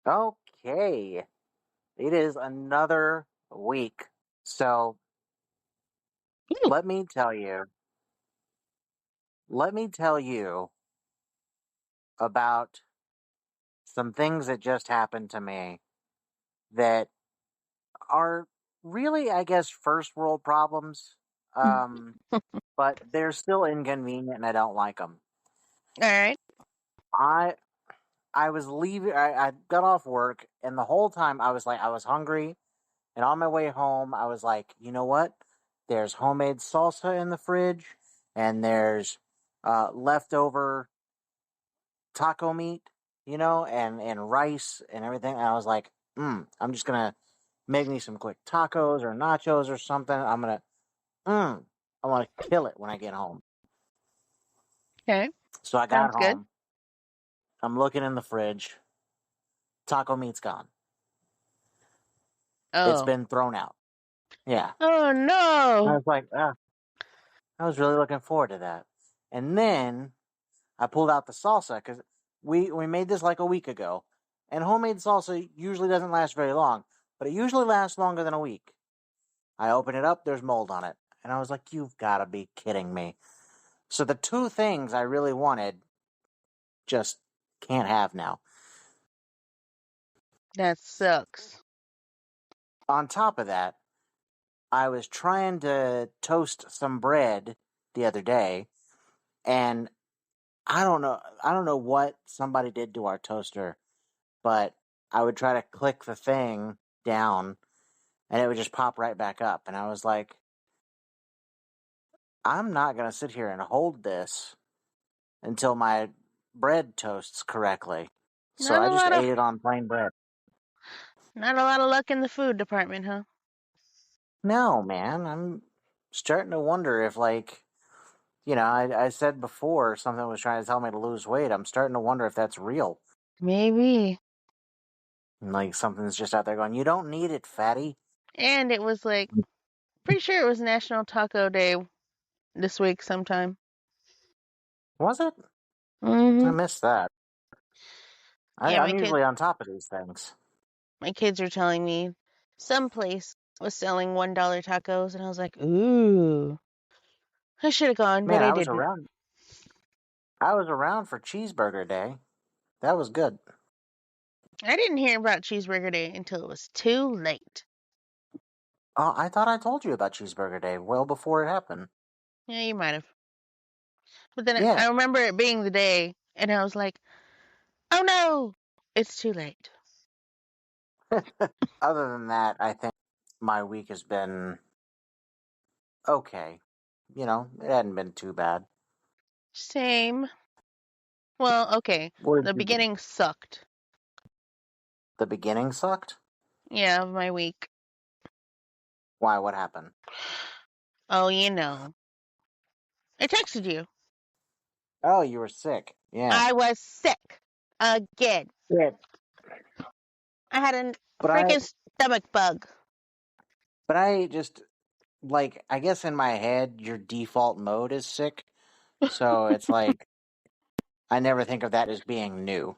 Okay, it is another week. So Ooh. let me tell you, let me tell you about some things that just happened to me that are really, I guess, first world problems. Um, but they're still inconvenient and I don't like them. All right. I I was leaving. I got off work, and the whole time I was hungry. And on my way home, I was like, you know what? There's homemade salsa in the fridge, and there's leftover taco meat, and rice and everything. And I was like, I'm just gonna make me some quick tacos or nachos or something. I want to kill it when I get home. Okay. So I got Sounds good. home. I'm looking in the fridge. Taco meat's gone. It's Oh. been thrown out. Yeah. Oh I no. was like, I was really looking forward to that. And then I pulled out the salsa because we made this like a week ago, and homemade salsa usually doesn't last very long, but it usually lasts longer than a week. I open it up, there's mold on it, and I was like, "You've got to be kidding me!" So the two things I really wanted just can't have now. That sucks. On top of that, I was trying to toast some bread the other day, and I don't know what somebody did to our toaster, but I would try to click the thing down and it would just pop right back up. And I was like, I'm not going to sit here and hold this until my bread toasts correctly. So Not I a just lot of ate it on plain bread. not a lot of luck in the food department, huh? No, man, I'm starting to wonder if, I said before something was trying to tell me to lose weight. I'm starting to wonder if that's real. Maybe. Like something's just out there going, you don't need it, fatty. And it was like pretty sure it was National Taco Day this week sometime. Was it? I Mm-hmm. missed that. Yeah, I'm usually on top of these things. my kids were telling me some place was selling $1 tacos, and I was like, ooh, I should have gone, but Man, I didn't. I was around for Cheeseburger Day. That was good. I didn't hear about Cheeseburger Day until it was too late. Oh, I thought I told you about Cheeseburger Day well before it happened. Yeah, you might have. But then Yeah. I remember it being the day, and I was like, oh no, it's too late. Other than that, I think my week has been okay. It hadn't been too bad. Same. Well, okay. What did The you do? beginning sucked. The beginning sucked? Yeah, of my week. Why? What happened? Oh, you know. I texted you. Oh, you were sick. Yeah. I was sick again. Yeah. I had a But freaking stomach bug. I just, I guess in my head, your default mode is sick. So it's like, I never think of that as being new.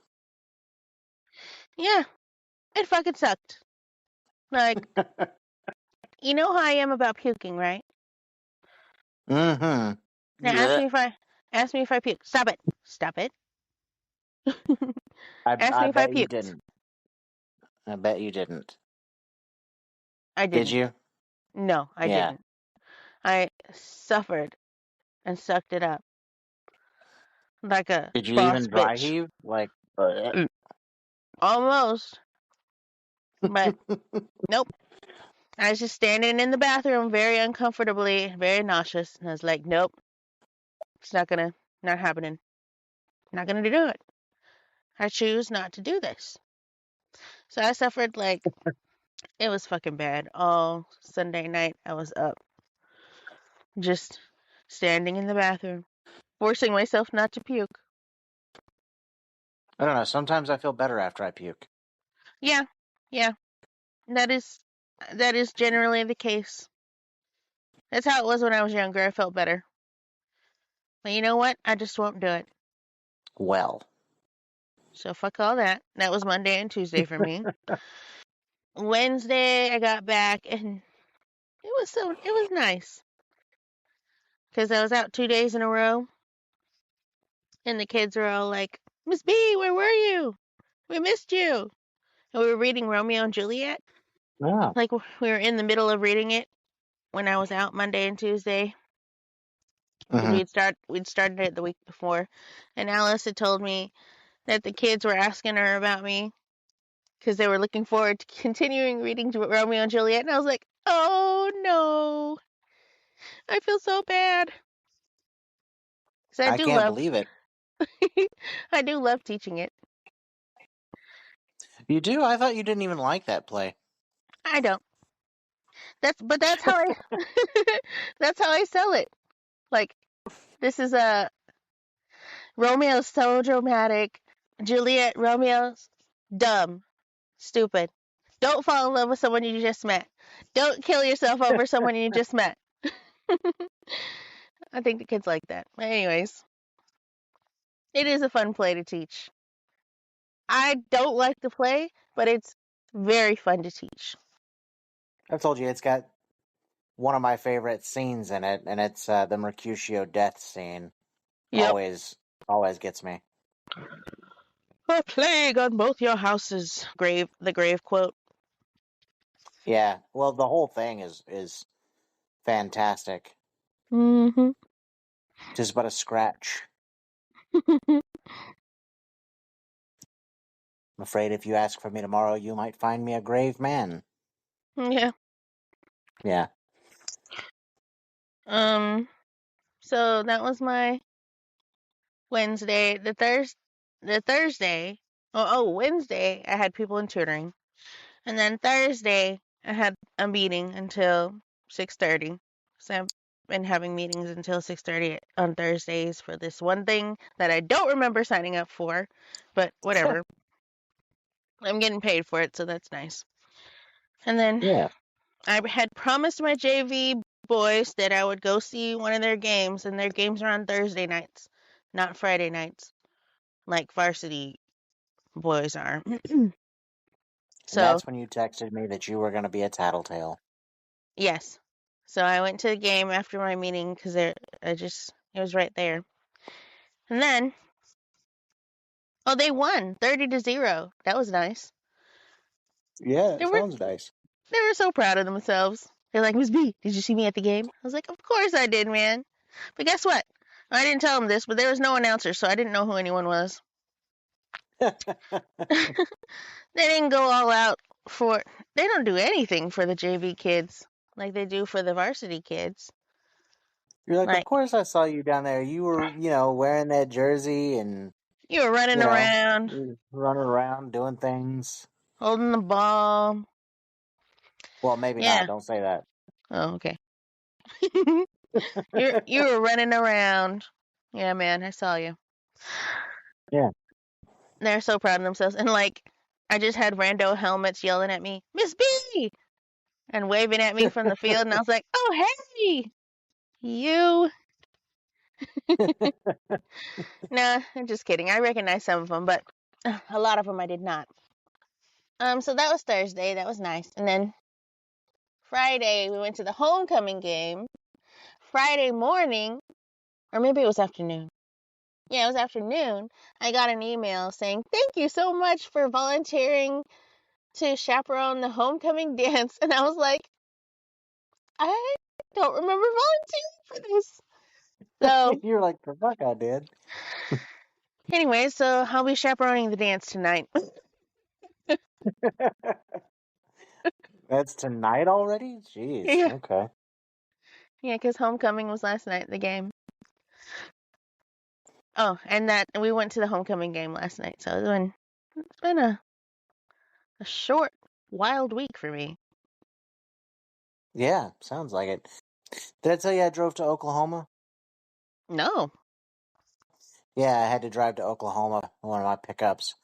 Yeah, it fucking sucked. Like, you know how I am about puking, right? Mm Now hmm. ask me if I puke. Stop it. Stop it. Ask I me if I bet you puked. didn't. I bet you didn't. I Did didn't. you? No, I Yeah. didn't. I suffered and sucked it up like a Did you boss even dry bitch. heave? Mm, almost, but nope. I was just standing in the bathroom very uncomfortably, very nauseous, and I was like, nope, it's not happening. Not gonna do it. I choose not to do this. So I suffered like it was fucking bad. All Sunday night I was up, just standing in the bathroom, forcing myself not to puke. I don't know. Sometimes I feel better after I puke. Yeah, yeah, that is that is generally the case. That's how it was when I was younger. I felt better. But you know what? I just won't do it. Well, So fuck all that. That was Monday and Tuesday for me. Wednesday I got back and it was nice because I was out 2 days in a row and the kids were all like, Miss B, where were you? We missed you. And we were reading Romeo and Juliet. Yeah. Like we were in the middle of reading it when I was out Monday and Tuesday because Hmm. we'd started it the week before, and Alice had told me that the kids were asking her about me because they were looking forward to continuing reading Romeo and Juliet, and I was like, oh no, I feel so bad because I can't believe it. I do love teaching it. You do? I thought you didn't even like that play. I don't. That's how I that's how I sell it. Like this is a Romeo's so dramatic. Romeo's dumb, stupid. Don't fall in love with someone you just met. Don't kill yourself over someone you just met. I think the kids like that. But anyways, it is a fun play to teach. I don't like the play, but it's very fun to teach. I've told you it's got one of my favorite scenes in it, and it's the Mercutio death scene. Yep. Always gets me. A plague on both your houses. The grave quote. Yeah. Well, the whole thing is fantastic. Mm-hmm. Just but a scratch. I'm afraid if you ask for me tomorrow, you might find me a grave man. Yeah. Yeah. So that was my Wednesday. The Thursday. Wednesday I had people in tutoring, and then Thursday I had a meeting until 6:30. So I've been having meetings until 6:30 on Thursdays for this one thing that I don't remember signing up for, but whatever. I'm getting paid for it, so that's nice. And then Yeah. I had promised my JV boys that I would go see one of their games, and their games are on Thursday nights, not Friday nights, like varsity boys are. And So, that's when you texted me that you were going to be a tattletale. yes. So I went to the game after my meeting because it was right there. And then, oh, they won 30-0. That was nice. Yeah, They it were sounds nice. they were so proud of themselves. They're like, Miss B, did you see me at the game? I was like, of course I did, man. But guess what? I didn't tell them this, but there was no announcer, so I didn't know who anyone was. They didn't go all out for. They don't do anything for the JV kids like they do for the varsity kids. You're like, of Like course I saw you down there. You were, wearing that jersey and, you were running around, running around doing things. holding the ball. Well, maybe not. Yeah. Don't say that. Oh, okay. You were running around. Yeah, man, I saw you. Yeah. They're so proud of themselves, and like I just had rando helmets yelling at me, Miss B, and waving at me from the field, and I was like, oh hey, you. Nah, I'm just kidding. I recognize some of them, but a lot of them I did not. So that was Thursday. That was nice. And then Friday, we went to the homecoming game. Friday morning, or maybe it was afternoon. Yeah, it was afternoon. I got an email saying, thank you so much for volunteering to chaperone the homecoming dance. And I was like, I don't remember volunteering for this. So, You're like, the fuck I did. anyway, so I'll be chaperoning the dance tonight. That's tonight already? Jeez. Yeah. Okay. Yeah, because homecoming was last night, the game. Oh, and that we went to the homecoming game last night, so it's been a short, wild week for me. Yeah, sounds like it. Did I tell you I drove to Oklahoma? No. Yeah, I had to drive to Oklahoma, one of my pickups.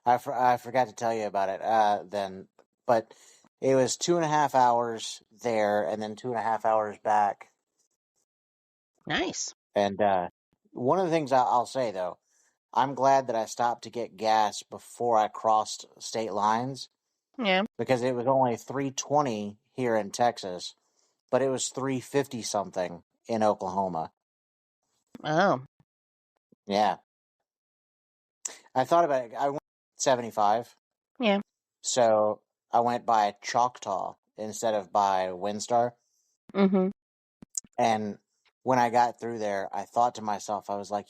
I forgot to tell you about it then, but it was 2.5 hours there and then 2.5 hours back. Nice. And one of the things I'll say, though, I'm glad that I stopped to get gas before I crossed state lines Yeah. because it was only 320 here in Texas, but it was 350 something in Oklahoma. Oh. Yeah. I thought about it. I went 75. Yeah. So I went by Choctaw instead of by Windstar. Mm-hmm. And when I got through there, I thought to myself, I was like,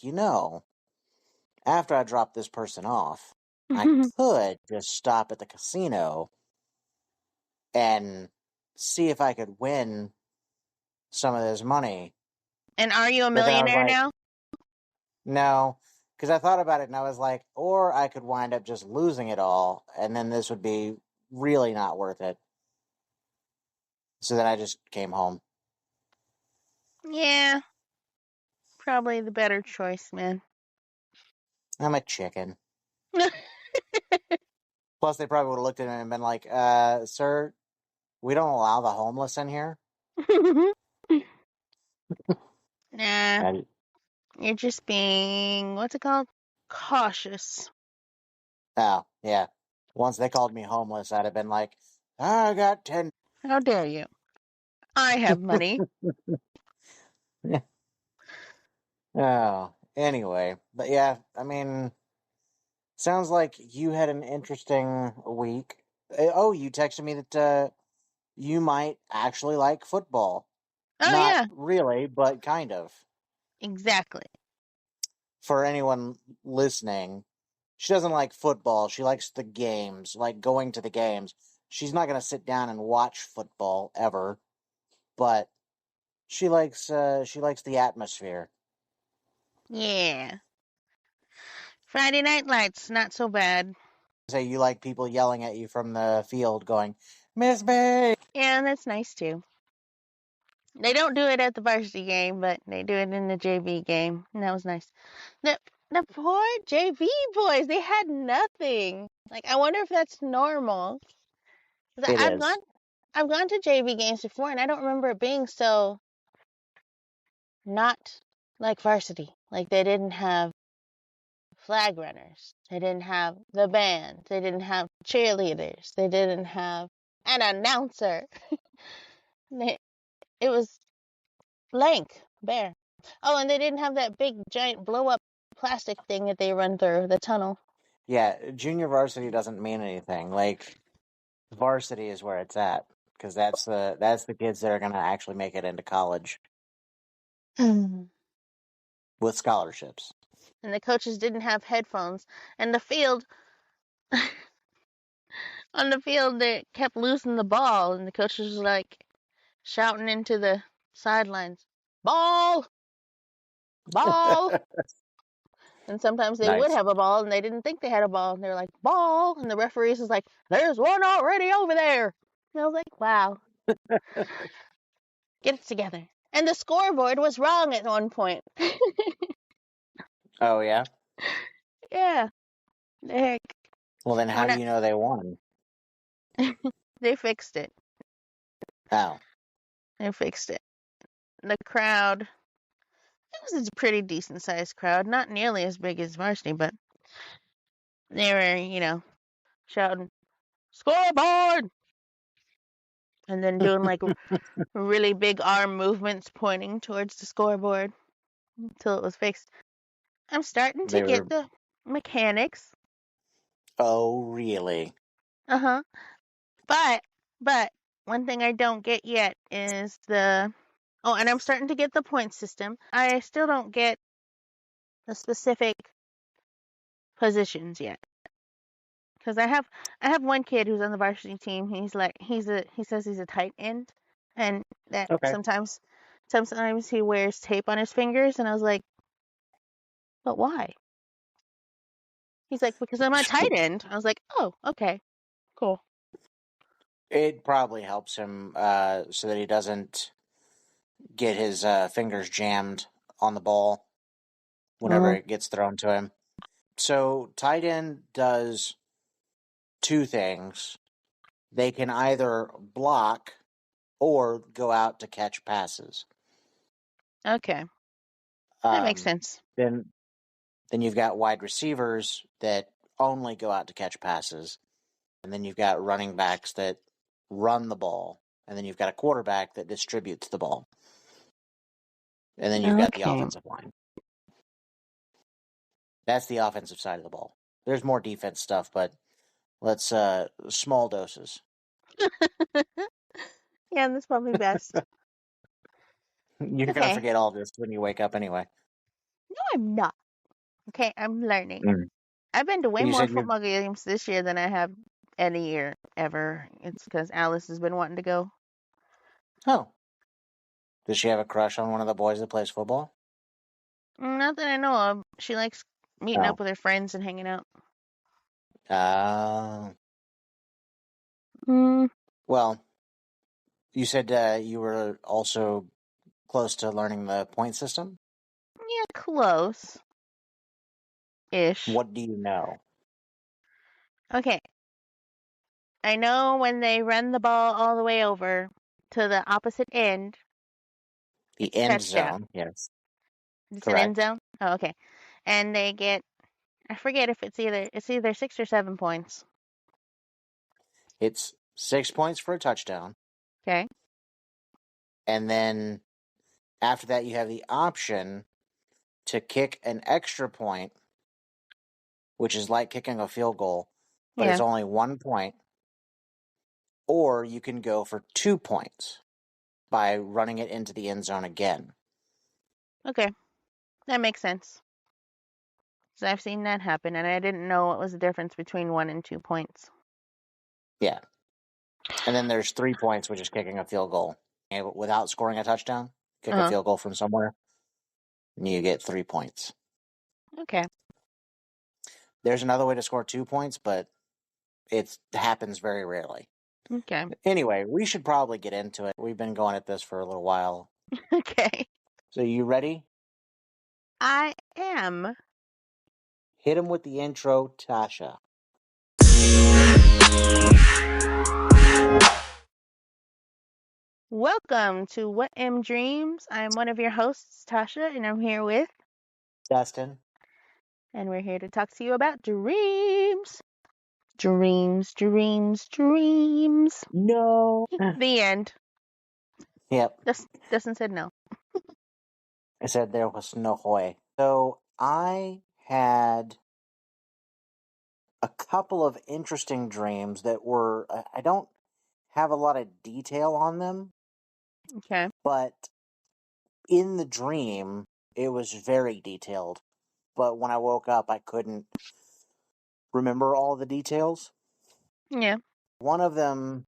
after I drop this person off, I could just stop at the casino and see if I could win some of this money. And are you a But then I was millionaire like, now? no, because I thought about it and I was like, or I could wind up just losing it all, and then this would be really not worth it. So then I just came home. Yeah. Probably the better choice, man. I'm a chicken. Plus, they probably would have looked at him and been like, sir, we don't allow the homeless in here. Nah. And, You're just being, what's it called? Cautious. oh, yeah. Once they called me homeless, I'd have been like, I got 10. How dare you? I have money. Oh, anyway. But yeah, I mean, sounds like you had an interesting week. Oh, you texted me that you might actually like football. Oh, Not yeah. really, but kind of. Exactly. For anyone listening, she doesn't like football. She likes the games, like going to the games. She's not going to sit down and watch football ever, but she likes the atmosphere. Yeah. Friday Night Lights, not so bad. Say you like people yelling at you from the field going, "Miss B!" Yeah, that's nice too. They don't do it at the varsity game, but they do it in the JV game, and that was nice. The the poor JV boys, they had nothing. Like, I wonder if that's normal. 'Cause It is. I've gone to JV games before, and I don't remember it being so not like varsity. Like, they didn't have flag runners, they didn't have the band, they didn't have cheerleaders, they didn't have an announcer. It was blank, bare. Oh, and they didn't have that big, giant, blow up plastic thing that they run through the tunnel. Yeah, junior varsity doesn't mean anything. Like varsity is where it's at because that's the kids that are going to actually make it into college And with scholarships. the coaches didn't have headphones. And the field, on the field, they kept losing the ball, and the coaches was like shouting into the sidelines, "Ball! Ball!" And sometimes they would Nice. have a ball, and they didn't think they had a ball, and they're like, "Ball!" And the referees was like, "There's one already over there." And I was like, "Wow, get it together." And the scoreboard was wrong at one point. Oh yeah. Yeah, the heck. Well, then And how when do you know they won? they fixed it. Oh, They fixed it. The crowd, it was a pretty decent sized crowd, not nearly as big as varsity, but they were, shouting, "Scoreboard!" And then doing like really big arm movements pointing towards the scoreboard until it was fixed. I'm starting to they get were. the mechanics. Oh, really? Uh huh. But, but, one thing I don't get yet is oh, and I'm starting to get the point system. I still don't get the specific positions yet. Because I have one kid who's on the varsity team. He says he's a tight end, and that Okay. sometimes he wears tape on his fingers, and I was like, but why? He's like, because I'm a tight end. I was like, oh, okay, cool. It probably helps him so that he doesn't get his fingers jammed on the ball whenever Mm, it gets thrown to him. So tight end does two things. They can either block or go out to catch passes. okay, that makes sense. Then Then you've got wide receivers that only go out to catch passes. And then you've got running backs that run the ball. And then you've got a quarterback that distributes the ball. And then you've got the Okay. offensive line. That's the offensive side of the ball. There's more defense stuff, but let's small doses. Yeah, that's probably best. You're gonna Okay. forget all this when you wake up anyway. No, I'm not. Okay, I'm learning. Mm. I've been to way You more said you football games this year than I have any year ever. It's because Alice has been wanting to go. oh. Does she have a crush on one of the boys that plays football? Not that I know of. She likes meeting Oh. up with her friends and hanging out. Uh, Mm, well, you said you were also close to learning the point system. yeah, close ish. What do you know? Okay, I know when they run the ball all the way over to the opposite end, The it's a end touchdown. zone, yes. It's an end Correct. zone. Oh, okay. And they get, I forget if it's either 6 or 7 points. It's 6 points for a touchdown. Okay. And then after that, you have the option to kick an extra point, which is like kicking a field goal, but it's Yeah. only 1 point. Or you can go for 2 points by running it into the end zone again. Okay. That makes sense. So I've seen that happen, and I didn't know what was the difference between 1 and 2 points. Yeah. And then there's 3 points, which is kicking a field goal. Without scoring a touchdown, kick a Uh field goal from somewhere, and you get 3 points. huh. Okay. There's another way to score 2 points, but it happens very rarely. Okay. Anyway, we should probably get into it. We've been going at this for a little while. Okay. So you ready? I am. Hit him with the intro, Tasha. Welcome to What Am Dreams. I'm one of your hosts, Tasha, and I'm here with, Dustin. and we're here to talk to you about dreams. Dreams, dreams, dreams. No. The end. Yep. Dustin said no. I said there was no way. So I had a couple of interesting dreams that were, I don't have a lot of detail on them, Okay. but in the dream, it was very detailed. But when I woke up, I couldn't remember all the details. Yeah. One of them,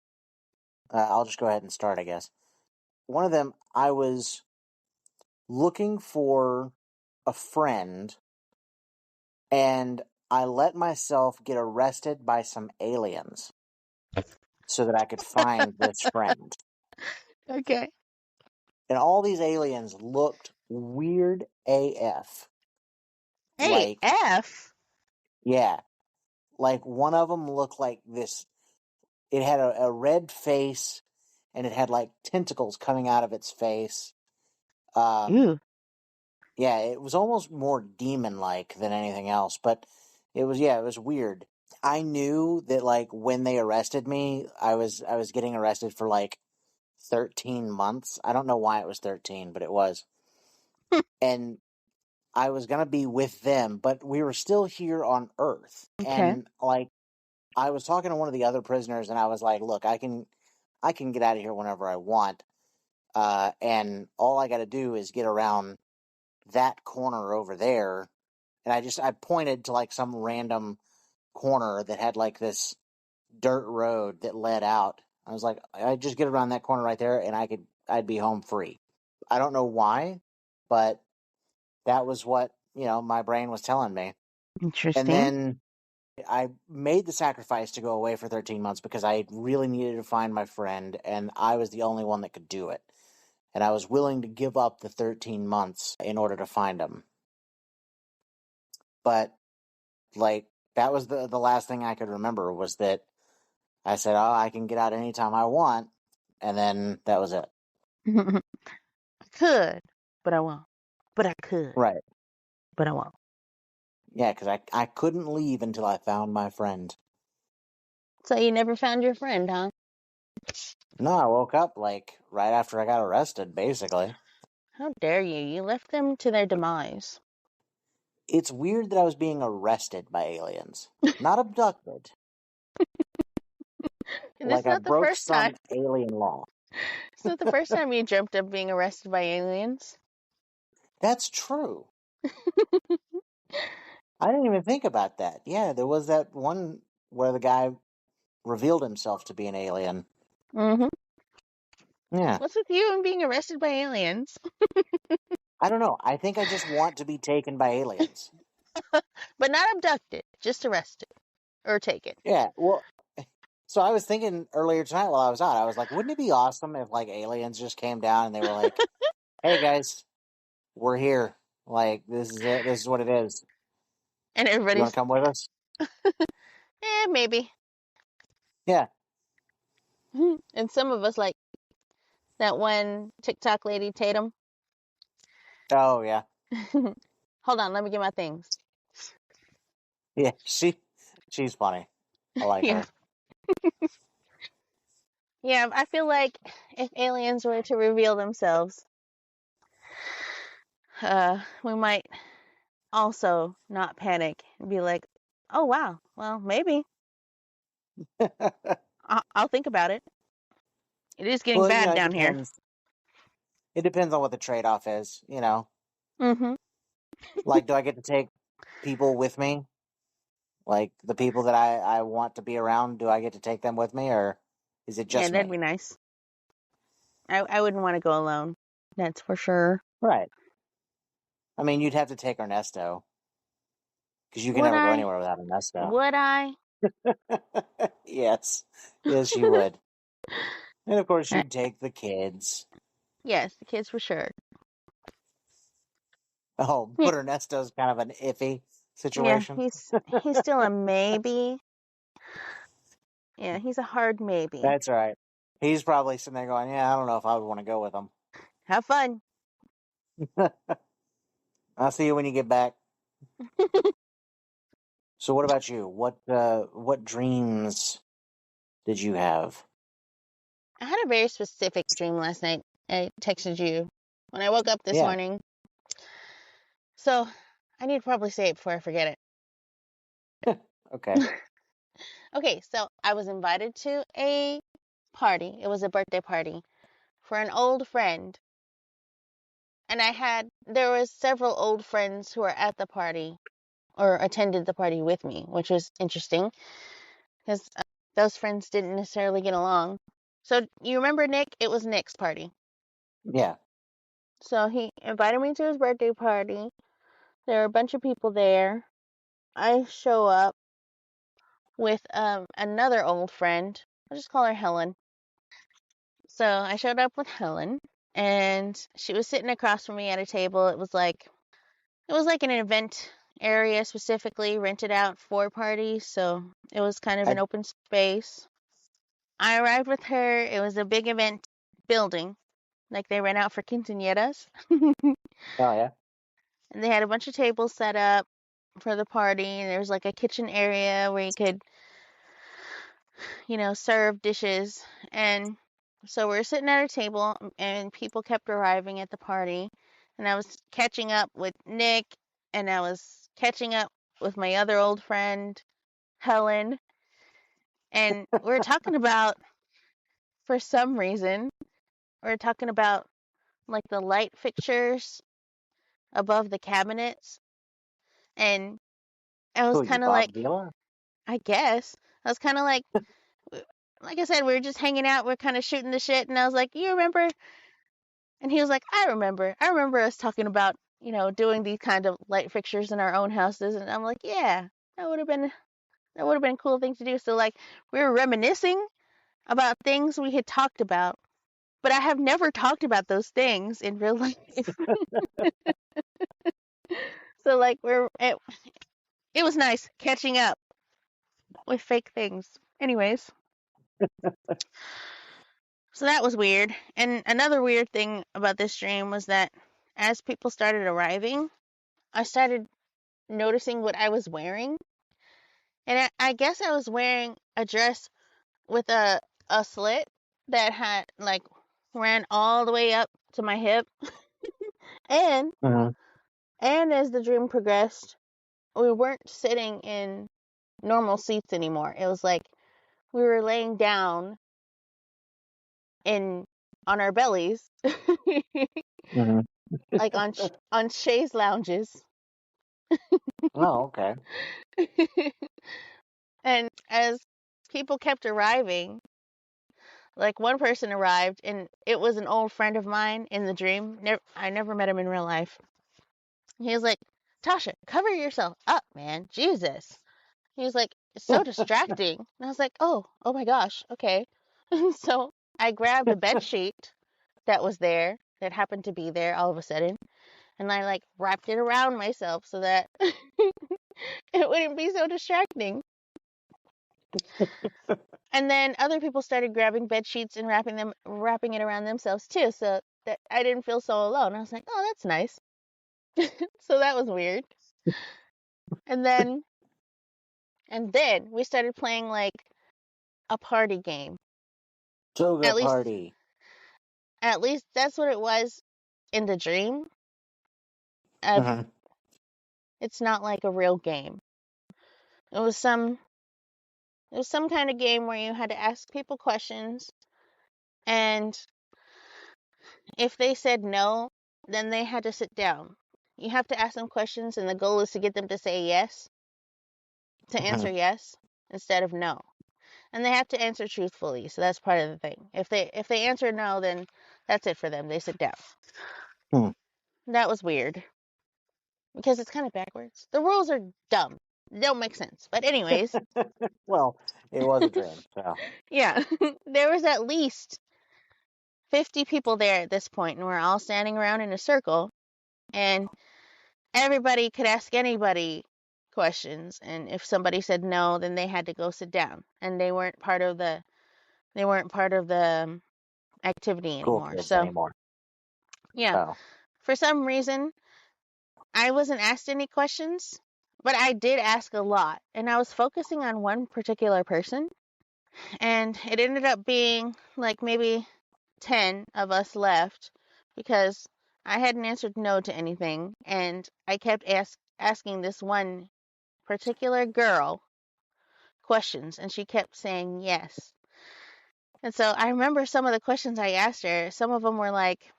I'll just go ahead and start, I guess. One of them, I was looking for a friend, and I let myself get arrested by some aliens so that I could find this friend. Okay. And all these aliens looked weird AF. Hey, Like, F. yeah. Like, one of them looked like this. It had a red face, and it had, like, tentacles coming out of its face. Ew. Yeah, it was almost more demon-like than anything else, but it was weird. I knew that, like, when they arrested me, I was getting arrested for, like, 13 months. I don't know why it was 13, but it was. And I was going to be with them, but we were still here on Earth. Okay. And, like, I was talking to one of the other prisoners, and I was like, look, I can get out of here whenever I want. And all I got to do is get around that corner over there. And I pointed to, like, some random corner that had, like, this dirt road that led out. I was like, I'd just get around that corner right there, and I'd be home free. I don't know why, but that was what, my brain was telling me. And Interesting. then I made the sacrifice to go away for 13 months because I really needed to find my friend, and I was the only one that could do it. And I was willing to give up the 13 months in order to find him. But, like, that was the last thing I could remember was that I said, oh, I can get out anytime I want. And then that was it. I could, but I won't. But I could, Right. but I won't. Yeah, because I couldn't leave until I found my friend. So you never found your friend, huh? No, I woke up like right after I got arrested, basically. How dare you? You left them to their demise. It's weird that I was being arrested by aliens, not abducted. And this is Like I not the broke first time. some alien law. It's not the first time you dreamt of being arrested by aliens. That's true. I didn't even think about that. Yeah, there was that one where the guy revealed himself to be an alien. Mm-hmm. Yeah. What's with you and being arrested by aliens? I don't know. I think I just want to be taken by aliens. But not abducted, just arrested or taken. Yeah. Well, so I was thinking earlier tonight while I was out, I was like, wouldn't it be awesome if like aliens just came down and they were like, "Hey guys, we're here. Like this is it. This is what it is. And You want everybody's, to come with us?" maybe. Yeah. And some of us, like that one TikTok lady, Tatum. Oh yeah. Hold on, let me get my things. Yeah. She's funny. I like Yeah. her. Yeah, I feel like if aliens were to reveal themselves, we might also not panic and be like, oh, wow, well, maybe. I'll think about it. It is getting Well, bad it down here. depends. It depends on what the trade off is. Mm-hmm. Like, do I get to take people with me? Like the people that I want to be around, do I get to take them with me, or is it Yeah, just that'd me? be nice. I wouldn't want to go alone. That's for sure. Right. I mean, you'd have to take Ernesto because you can Would never go I? anywhere without Ernesto. Would I? Yes. Yes, you would. And of course, Uh, you'd take the kids. yes, the kids for sure. Oh, Yeah, but Ernesto's kind of an iffy yeah, situation. he's still a maybe. Yeah, he's a hard maybe. That's right. He's probably sitting there going, "Yeah, I don't know if I would want to go with him." Have fun. I'll see you when you get back. So, what about you? What dreams did you have? I had a very specific dream last night. I texted you when I woke up this Yeah. morning. So I need to probably say it before I forget Okay. it. Okay, so I was invited to a party. It was a birthday party for an old friend. And there was several old friends who were at the party or attended the party with me, which was interesting because those friends didn't necessarily get along. So you remember Nick? It was Nick's party. Yeah. So he invited me to his birthday party. There were a bunch of people there. I show up with another old friend. I'll just call her Helen. So I showed up with Helen, and she was sitting across from me at a table. It was like an event area specifically rented out for parties, so it was kind of I. an open space. I arrived with her. It was a big event building, like they rent out for quinceañeras. Oh yeah. And they had a bunch of tables set up for the party. And there was like a kitchen area where you could, serve dishes. And so we were sitting at a table, and people kept arriving at the party. And I was catching up with Nick, and I was catching up with my other old friend, Helen. And we were talking about, for some reason, we were talking about like the light fixtures above the cabinets. And I was Who you, kind of like, Bob Vila? I guess, I was kind of like I said, we were just hanging out. We are kind of shooting the shit. And I was like, you remember? And he was like, I remember. I remember us talking about, doing these kind of light fixtures in our own houses. And I'm like, yeah, that would have been a cool thing to do. So like we were reminiscing about things we had talked about, but I have never talked about those things in real life. So like it was nice catching up with fake things. Anyways, so that was weird. And another weird thing about this dream was that as people started arriving, I started noticing what I was wearing. And I guess I was wearing a dress with a slit that had like ran all the way up to my hip. And Mhm. and as the dream progressed, we weren't sitting in normal seats anymore. It was like we were laying down in on our bellies, Mhm. like on chaise lounges. Oh, okay. And as people kept arriving, like one person arrived, and it was an old friend of mine in the dream. I never met him in real life. He was like, "Tasha, cover yourself up, man. Jesus." He was like, "It's so distracting." And I was like, "Oh my gosh, okay." So I grabbed a bed sheet that was there, that happened to be there all of a sudden, and I like wrapped it around myself so that it wouldn't be so distracting. And then other people started grabbing bed sheets and wrapping it around themselves too, so that I didn't feel so alone. I was like, "Oh, that's nice." So that was weird. And then we started playing like a party game. Toga At least party. that's what it was in the dream. Uh, Mhm. it's not like a real game. It was some kind of game where you had to ask people questions, and if they said no, then they had to sit down. You have to ask them questions, and the goal is to get them to say yes, to answer Mhm. yes instead of no. And they have to answer truthfully, so that's part of the thing. If they answer no, then that's it for them. They sit down. Hmm. That was weird because it's kind of backwards. The rules are dumb. They don't make sense. But anyways, Well, it was a dream, so. yeah, there was at least 50 people there at this point, and we're all standing around in a circle, and everybody could ask anybody questions, and if somebody said no, then they had to go sit down, and they weren't part of the activity Cool anymore. kids So, anymore. yeah, Oh, for some reason, I wasn't asked any questions, but I did ask a lot, and I was focusing on one particular person, and it ended up being like maybe 10 of us left because I hadn't answered no to anything, and I kept asking this one particular girl questions, and she kept saying yes. And so I remember some of the questions I asked her. Some of them were like,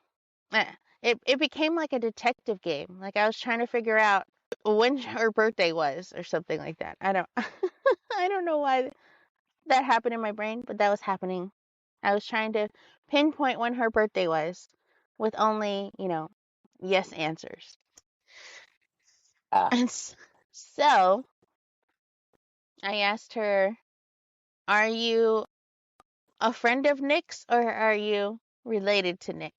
eh, it became like a detective game. Like I was trying to figure out when her birthday was or something like that. I don't I don't know why that happened in my brain, but that was happening. I was trying to pinpoint when her birthday was with only, yes answers. ah. And so I asked her, "Are you a friend of Nick's, or are you related to Nick?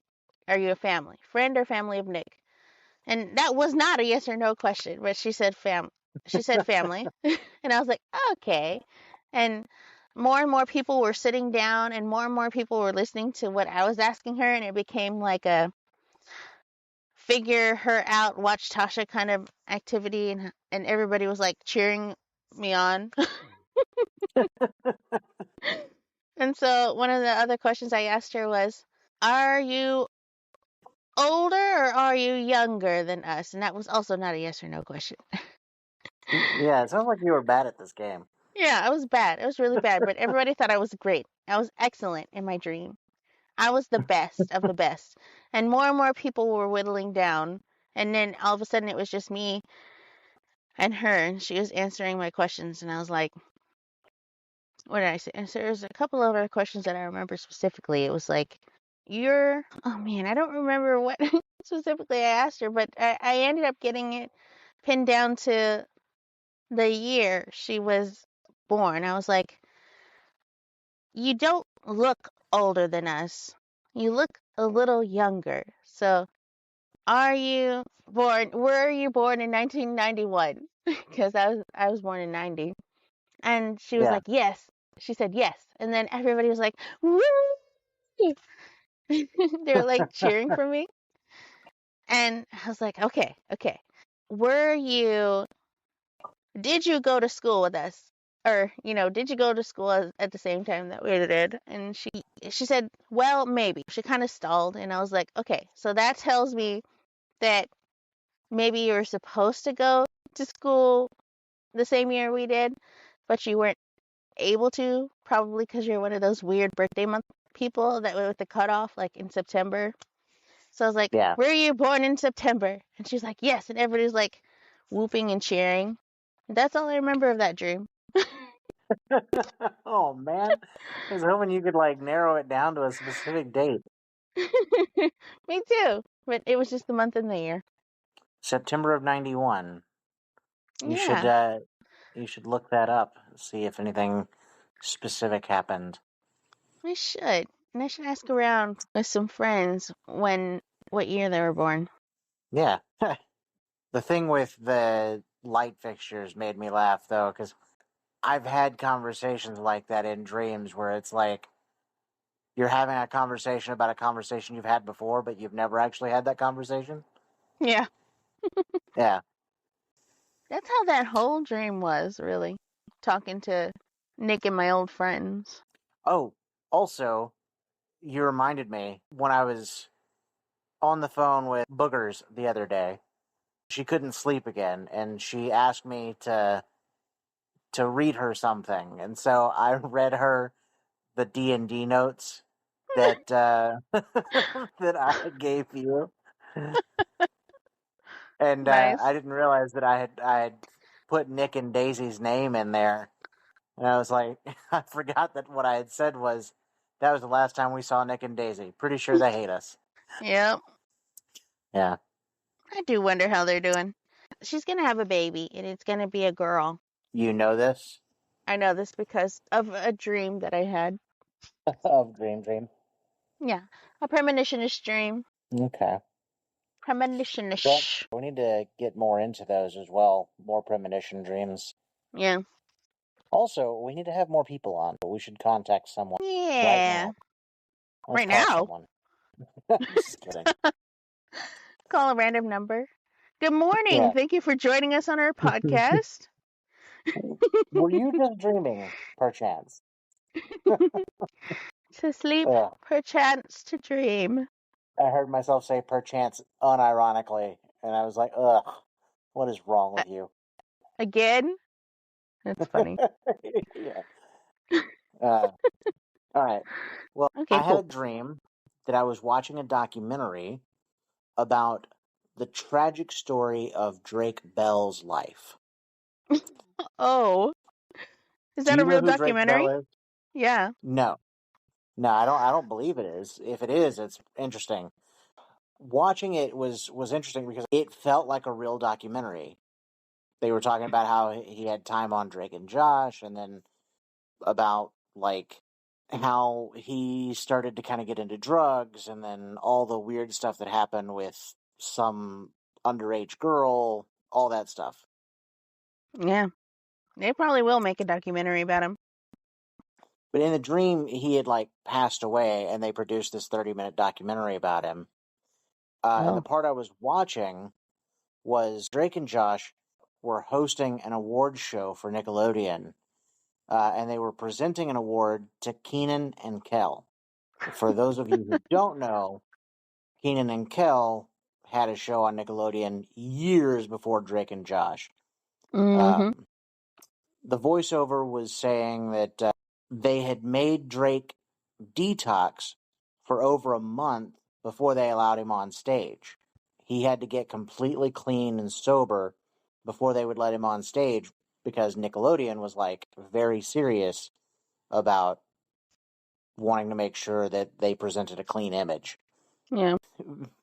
Are you a family? Friend or family of Nick?" And that was not a yes or no question, but she said family. And I was like, "Okay." And more people were sitting down, and more people were listening to what I was asking her, and it became like a figure her out, watch Tasha kind of activity, and everybody was like cheering me on. And so one of the other questions I asked her was, "Are you older or are you younger than us?" And that was also not a yes or no question. Yeah, it sounds like you were bad at this game. Yeah, I was bad. It was really bad, but everybody thought I was great. I was excellent in my dream. I was the best of the best. And more people were whittling down. And then all of a sudden it was just me and her, and she was answering my questions. And I was like, what did I say? And so there's a couple of other questions that I remember specifically. It was like, oh man, I don't remember what specifically I asked her, but I ended up getting it pinned down to the year she was born. I was like, "You don't look older than us. You look a little younger. So, were you born in 1991?" Because I was born in 90. And she was Yeah. like, "Yes." She said yes. And then everybody was like, "Woo!" They were like cheering for me. And I was like, "Okay, okay. Were you did you go to school with us? Or, did you go to school at the same time that we did? And she said, well, maybe. She kind of stalled, and I was like, okay, so that tells me that maybe you were supposed to go to school the same year we did, but you weren't able to, probably because you're one of those weird birthday month people that went with the cutoff, like in September. So I was like, Yeah. were you born in September? And she's like, yes. And everybody's like whooping and cheering. And that's all I remember of that dream. Oh man, I was hoping you could like narrow it down to a specific date. Me too. But it was just the month and the year. September of '91. You should Yeah, you should look that up, see if anything specific happened. I should. And I should ask around with some friends what year they were born. Yeah. The thing with the light fixtures made me laugh though, because I've had conversations like that in dreams where it's like you're having a conversation about a conversation you've had before, but you've never actually had that conversation. Yeah, Yeah. that's how that whole dream was, really. Talking to Nick and my old friends. Oh, also, you reminded me when I was on the phone with Boogers the other day. She couldn't sleep again, and she asked me to read her something, and so I read her the D&D notes that that I gave you, and Nice. I didn't realize that I had put Nick and Daisy's name in there, and I was like, I forgot that what I had said was that was the last time we saw Nick and Daisy. Pretty sure they hate us. Yep. Yeah, I do wonder how they're doing. She's going to have a baby, and it's going to be a girl. you know this I know this because of a dream that I had. of Dream. Yeah, a premonitionist dream. Okay. Well, Premonitionist. we need to get more into those as well. More premonition dreams. Yeah. Also, we need to have more people on. We should contact someone right Yeah. now. Let's Right call now, someone. I'm just kidding. call a random number. Good morning. Yeah. Thank you for joining us on our podcast. Were you just dreaming, perchance? To sleep, Ugh. perchance to dream. I heard myself say perchance unironically, and I was like, ugh, what is wrong with you? Again? That's funny. Yeah. All right. Well, Okay, I had cool. a dream that I was watching a documentary about the tragic story of Drake Bell's life. Oh, is Do that you a know real who Drake Bell documentary? is? Yeah. No. No, I don't believe it is. If it is, it's interesting. Watching it was interesting because it felt like a real documentary. They were talking about how he had time on Drake and Josh, and then about like how he started to kind of get into drugs, and then all the weird stuff that happened with some underage girl, all that stuff. Yeah. They probably will make a documentary about him. But in the dream, he had like passed away, and they produced this 30-minute documentary about him. And the Oh. part I was watching was Drake and Josh were hosting an award show for Nickelodeon, and they were presenting an award to Keenan and Kel. For those of you who don't know, Keenan and Kel had a show on Nickelodeon years before Drake and Josh. Mm-hmm. The voiceover was saying that they had made Drake detox for over a month before they allowed him on stage. He had to get completely clean and sober before they would let him on stage because Nickelodeon was like very serious about wanting to make sure that they presented a clean image. Yeah.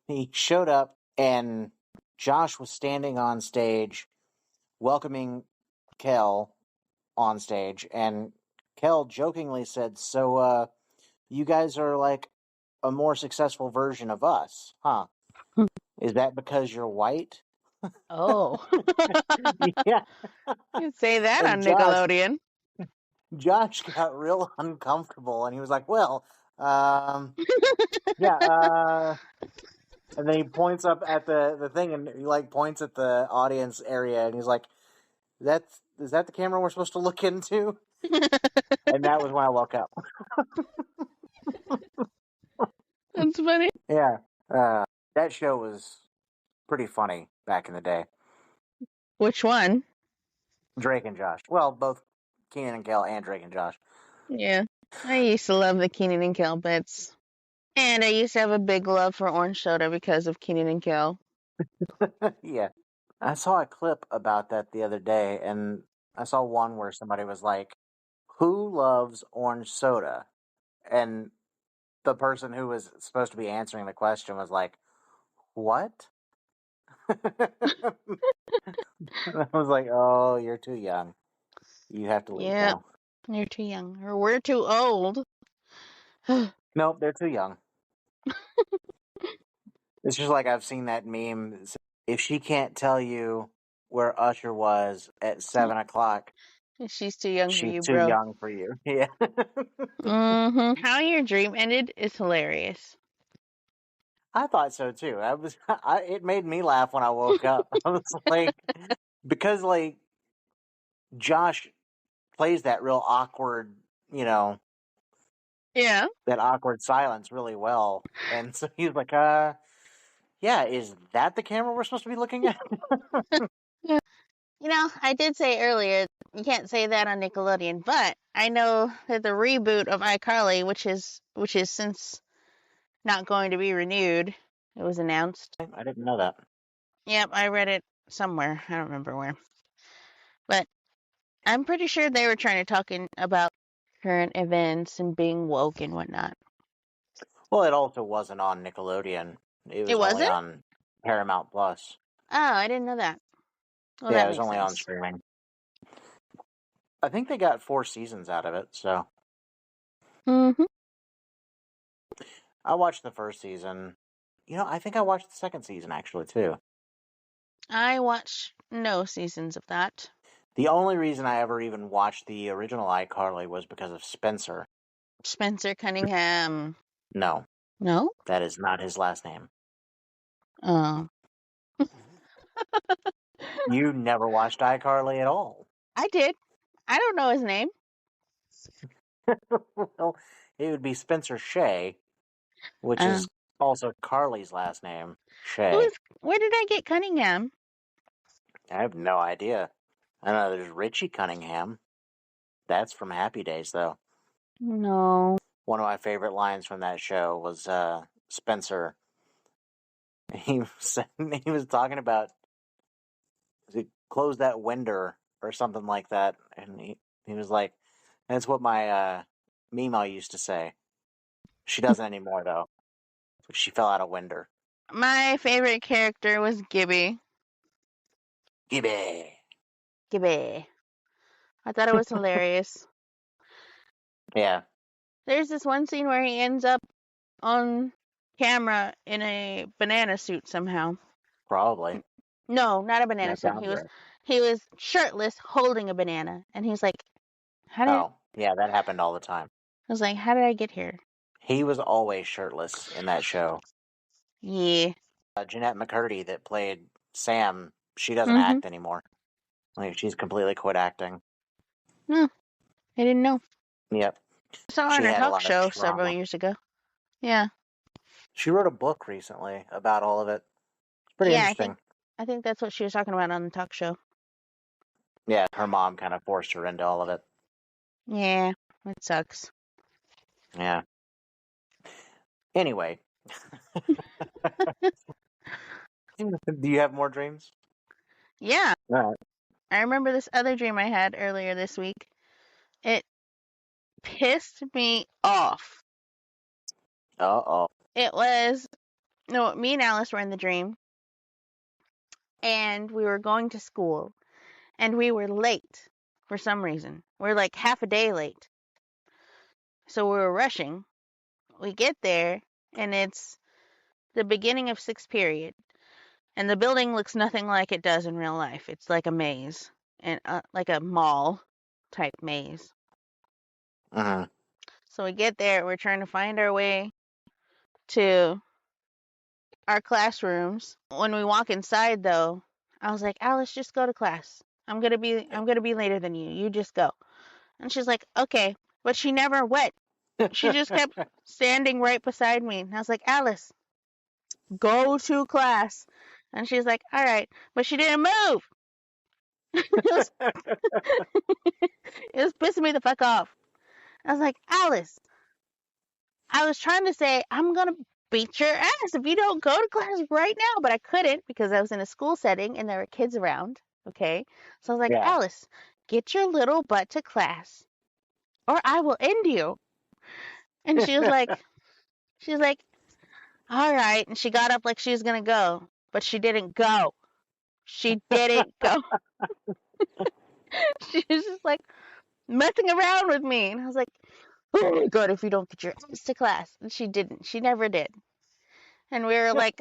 He showed up and Josh was standing on stage welcoming Kel on stage, and Kel jokingly said, "So you guys are like a more successful version of us, huh? Is that because you're white?" Oh. Yeah. You say that And on Nickelodeon. Josh got real uncomfortable, and he was like, "Well, yeah." And then he points up at the thing, and he like points at the audience area, and he's like, Is that the camera we're supposed to look into? And that was when I woke up. That's funny. Yeah. Uh, that show was pretty funny back in the day. Which one? Drake and Josh. Well, both Keenan and Kel and Drake and Josh. Yeah. I used to love the Keenan and Kel bits. And I used to have a big love for orange soda because of Keenan and Kel. Yeah. I saw a clip about that the other day, and I saw one where somebody was like, "Who loves orange soda?" And the person who was supposed to be answering the question was like, "What?" I was like, "Oh, you're too young. You have to leave Yep. now." You're too young. Or we're too old. Nope, they're too young. It's just like I've seen that meme. If she can't tell you where Usher was at 7 o'clock, She's too young for she's you, too bro. young for you. Yeah. How your dream ended is hilarious. I thought so too. It made me laugh when I woke up. I was like, because like Josh plays that real awkward, Yeah. that awkward silence really well. And so he was like, yeah, is that the camera we're supposed to be looking at? I did say earlier you can't say that on Nickelodeon, but I know that the reboot of iCarly, which is since not going to be renewed, it was announced. I didn't know that. Yep, I read it somewhere. I don't remember where. But I'm pretty sure they were trying to talk about current events and being woke and whatnot. Well, it also wasn't on Nickelodeon. It It was only wasn't? on Paramount Plus. Oh, I didn't know that. Well, Yeah, that it was makes only on sense. streaming. I think they got 4 seasons out of it, so Mm-hmm. I watched the first season. I think I watched the second season actually too. I watched no seasons of that. The only reason I ever even watched the original iCarly was because of Spencer. Spencer Cunningham. No, No? that is not his last name. Oh. You never watched iCarly at all. I did. I don't know his name. Well, it would be Spencer Shea, which Uh, is also Carly's last name, who Shea. is? Where did I get Cunningham? I have no idea. I know there's Richie Cunningham. That's from Happy Days, though. No. One of my favorite lines from that show was Spencer. He was talking about close that window or something like that, and he was like, "That's what my Mima used to say." She doesn't anymore though. She fell out a window. My favorite character was Gibby. Gibby. Gibby. I thought it was hilarious. Yeah, There's this one scene where he ends up on camera in a banana suit somehow. probably. No, not a banana That suit. sounds right. He was shirtless holding a banana, and he's like, "How did?" Oh, yeah, that happened all the time. I was like, "How did I get here?" He was always shirtless in that show. Yeah. Jeanette McCurdy that played Sam, she doesn't Mm-hmm. act anymore. Like she's completely quit acting. No, I didn't know. Yep, I saw her on she a had a talk lot of show several trauma. years ago. Yeah. She wrote a book recently about all of it. It's pretty Yeah, interesting. I think that's what she was talking about on the talk show. Yeah, her mom kind of forced her into all of it. Yeah, it sucks. Yeah. Anyway, do you have more dreams? Yeah, All right. I remember this other dream I had earlier this week. It pissed me off. Uh-oh. It was no, me and Alice were in the dream, and we were going to school, and we were late for some reason. We're like half a day late, so we were rushing. We get there, and it's the beginning of sixth period, and the building looks nothing like it does in real life. It's like a maze, and like a mall type maze. Mm-hmm. So we get there, we're trying to find our way to our classrooms. When we walk inside, though, I was like, Alice, just go to class. I'm gonna be later than you. You just go. And she's like, okay. But she never went. She just kept standing right beside me. And I was like, Alice, go to class. And she's like, all right. But she didn't move. it was it was pissing me the fuck off. I was like, Alice, I was trying to say, I'm gonna beat your ass if you don't go to class right now, but I couldn't because I was in a school setting and there were kids around. Okay. So I was like, Yeah. Alice, get your little butt to class or I will end you. And she was like, all right. And she got up like she was going to go, but she didn't go. She didn't go. She was just like messing around with me. And I was like, oh my God, if you don't get your ass to class. And she didn't. She never did. And we were like,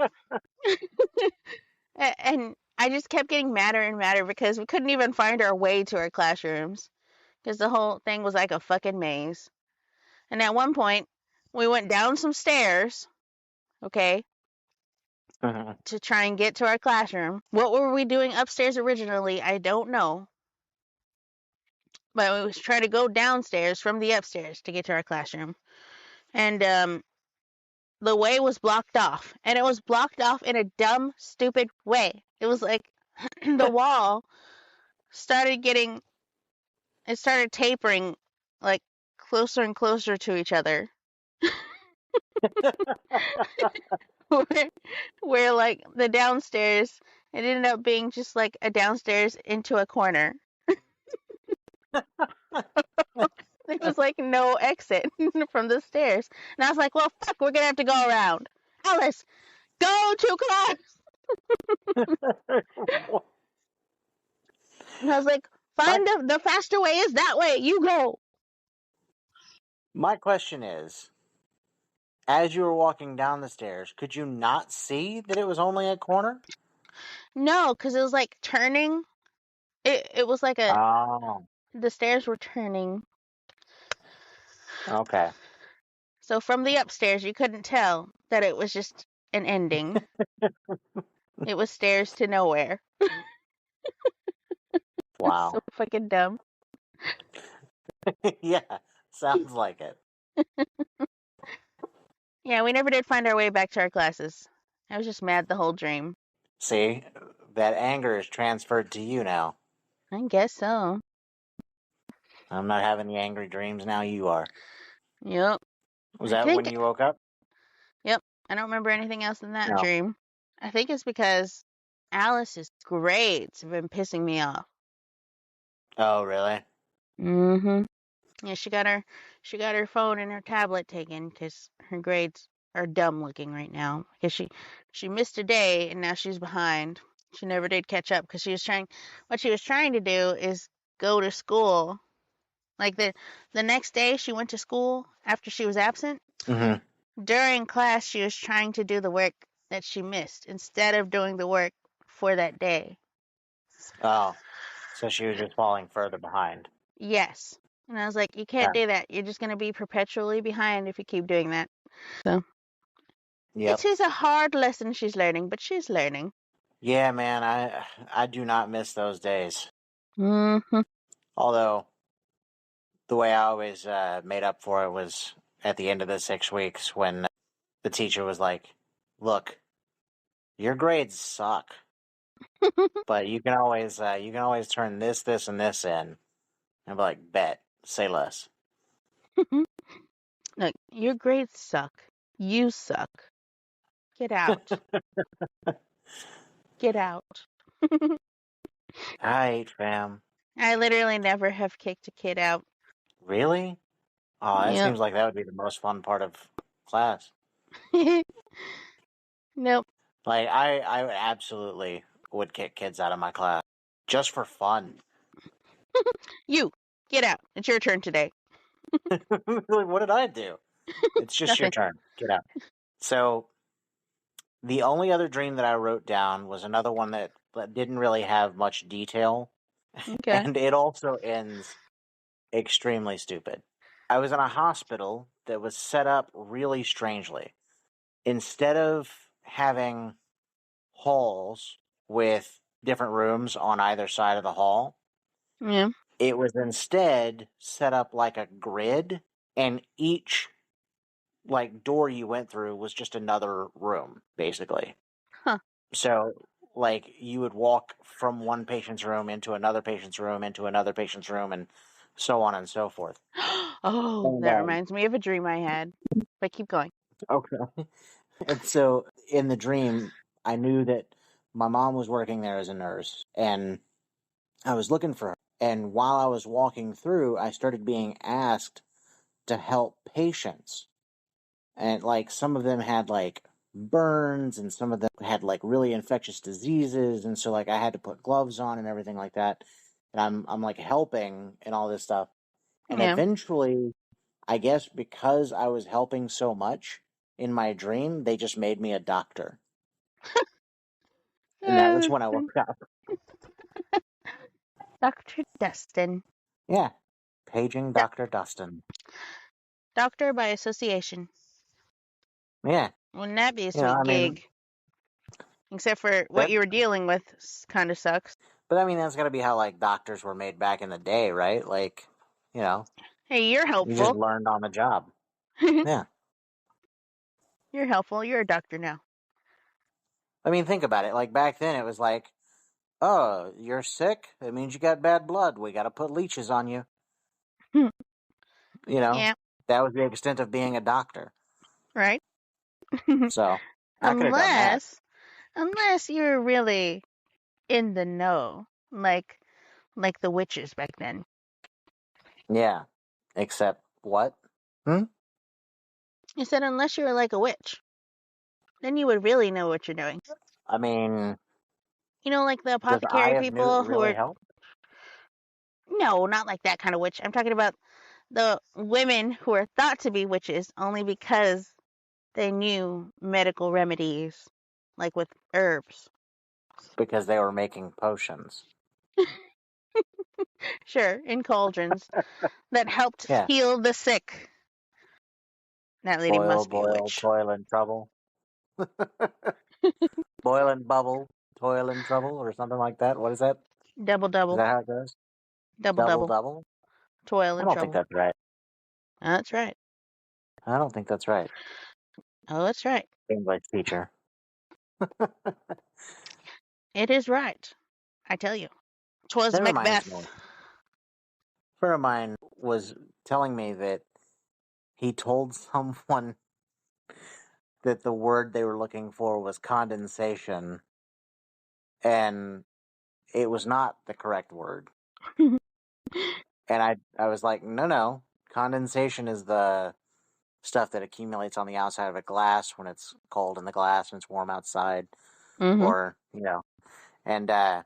and I just kept getting madder and madder because we couldn't even find our way to our classrooms because the whole thing was like a fucking maze. And at one point, we went down some stairs, okay, to try and get to our classroom. What were we doing upstairs originally? I don't know. But we was trying to go downstairs from the upstairs to get to our classroom. And the way was blocked off. And it was blocked off in a dumb, stupid way. It was like the wall started getting, it started tapering like closer and closer to each other. where, where like the downstairs, it ended up being just like a downstairs into a corner. There was like no exit from the stairs. And I was like, well, fuck, we're gonna have to go around. Alice, go to class. And I was like, my find the faster way is that way. You go. my question is, as you were walking down the stairs, could you not see that it was only a corner? No, because it was like turning. It was like Oh, the stairs were turning. okay. So from the upstairs, you couldn't tell that it was just an ending. It was stairs to nowhere. It's so Wow. fucking dumb. Yeah, sounds like it. Yeah, we never did find our way back to our classes. I was just mad the whole dream. See, that anger is transferred to you now. I guess so. I'm not having the angry dreams now, you are. Yep. Was I that when think, you woke up? yep. I don't remember anything else in that No. dream. I think it's because Alice's grades have been pissing me off. Oh, really? Mm-hmm. Yeah, she got her phone and her tablet taken because her grades are dumb looking right now. Because she missed a day and now she's behind. She never did catch up because what she was trying to do is go to school. Like the next day she went to school after she was absent. Mm-hmm. During class she was trying to do the work that she missed instead of doing the work for that day. Oh, so she was just falling further behind. Yes. And I was like, you Yeah. can't do that. You're just going to be perpetually behind if you keep doing that. So Yep. it is a hard lesson she's learning, but she's learning. Yeah, man, I do not miss those days. Mm-hmm. Although the way I always made up for it was at the end of the 6 weeks when the teacher was like, "Look, your grades suck, but you can always turn this, this, and this in." And be like, "Bet, say less." Look, your grades suck. You suck. Get out. Get out. Alright, fam. I literally never have kicked a kid out. Really? Oh, that Yep. seems like that would be the most fun part of class. Nope. Like, I absolutely would kick kids out of my class just for fun. You, get out. It's your turn today. Like, what did I do? It's just your Nothing. turn. Get out. So, the only other dream that I wrote down was another one that didn't really have much detail, Okay. and it also ends extremely stupid. I was in a hospital that was set up really strangely. Instead of having halls with different rooms on either side of the hall, Yeah. It was instead set up like a grid, and each like door you went through was just another room, basically. Huh. So like you would walk from one patient's room into another patient's room into another patient's room, and so on and so forth. Oh, And that reminds me of a dream I had. But keep going. okay. And so in the dream, I knew that my mom was working there as a nurse, and I was looking for her. And while I was walking through, I started being asked to help patients. And like some of them had like burns, and some of them had like really infectious diseases, and so like I had to put gloves on and everything like that. And I'm like helping and all this stuff. And Yeah. eventually, I guess because I was helping so much in my dream, they just made me a doctor. And that was when I woke up. Dr. Dustin. Yeah. Paging Do- Dr. Dustin. Doctor by association. Yeah. Wouldn't that be a You know, sweet I mean, gig? Except for what that, you were dealing with kind of sucks. but I mean, that's got to be how like doctors were made back in the day, right? Like, you know, Hey, you're you just helpful. learned on the job. Yeah. You're helpful. You're a doctor now. I mean, think about it. Like back then, it was like, oh, you're sick? It means you got bad blood. We got to put leeches on you. You know, Yeah, that was the extent of being a doctor. right? So I could have done that. unless unless you're really in the know, like the witches back then. Yeah. Except what? Hmm? I said unless you were like a witch, then you would really know what you're doing. I mean, You know, like the does Eye apothecary of Newt people who really are help? no, not like that kind of witch. I'm talking about the women who are thought to be witches only because they knew medical remedies, like with herbs. Because they were making potions. Sure, in cauldrons that helped Yeah. heal the sick. That lady Boil, must be a boil, witch. toil and trouble. Boil and bubble, toil and trouble, or something like that. What is that? Double Is double, that how it goes? double Double, double, double? toil I and don't think trouble. that's right. That's right. I don't think that's right. Oh, that's right. English teacher. It is right. I tell you. 'Twas That reminds me. Macbeth. A friend of mine was telling me that he told someone that the word they were looking for was condensation, and it was not the correct word. And I was like, no, no. Condensation is the stuff that accumulates on the outside of a glass when it's cold in the glass and it's warm outside, Mm-hmm. or, you know. And I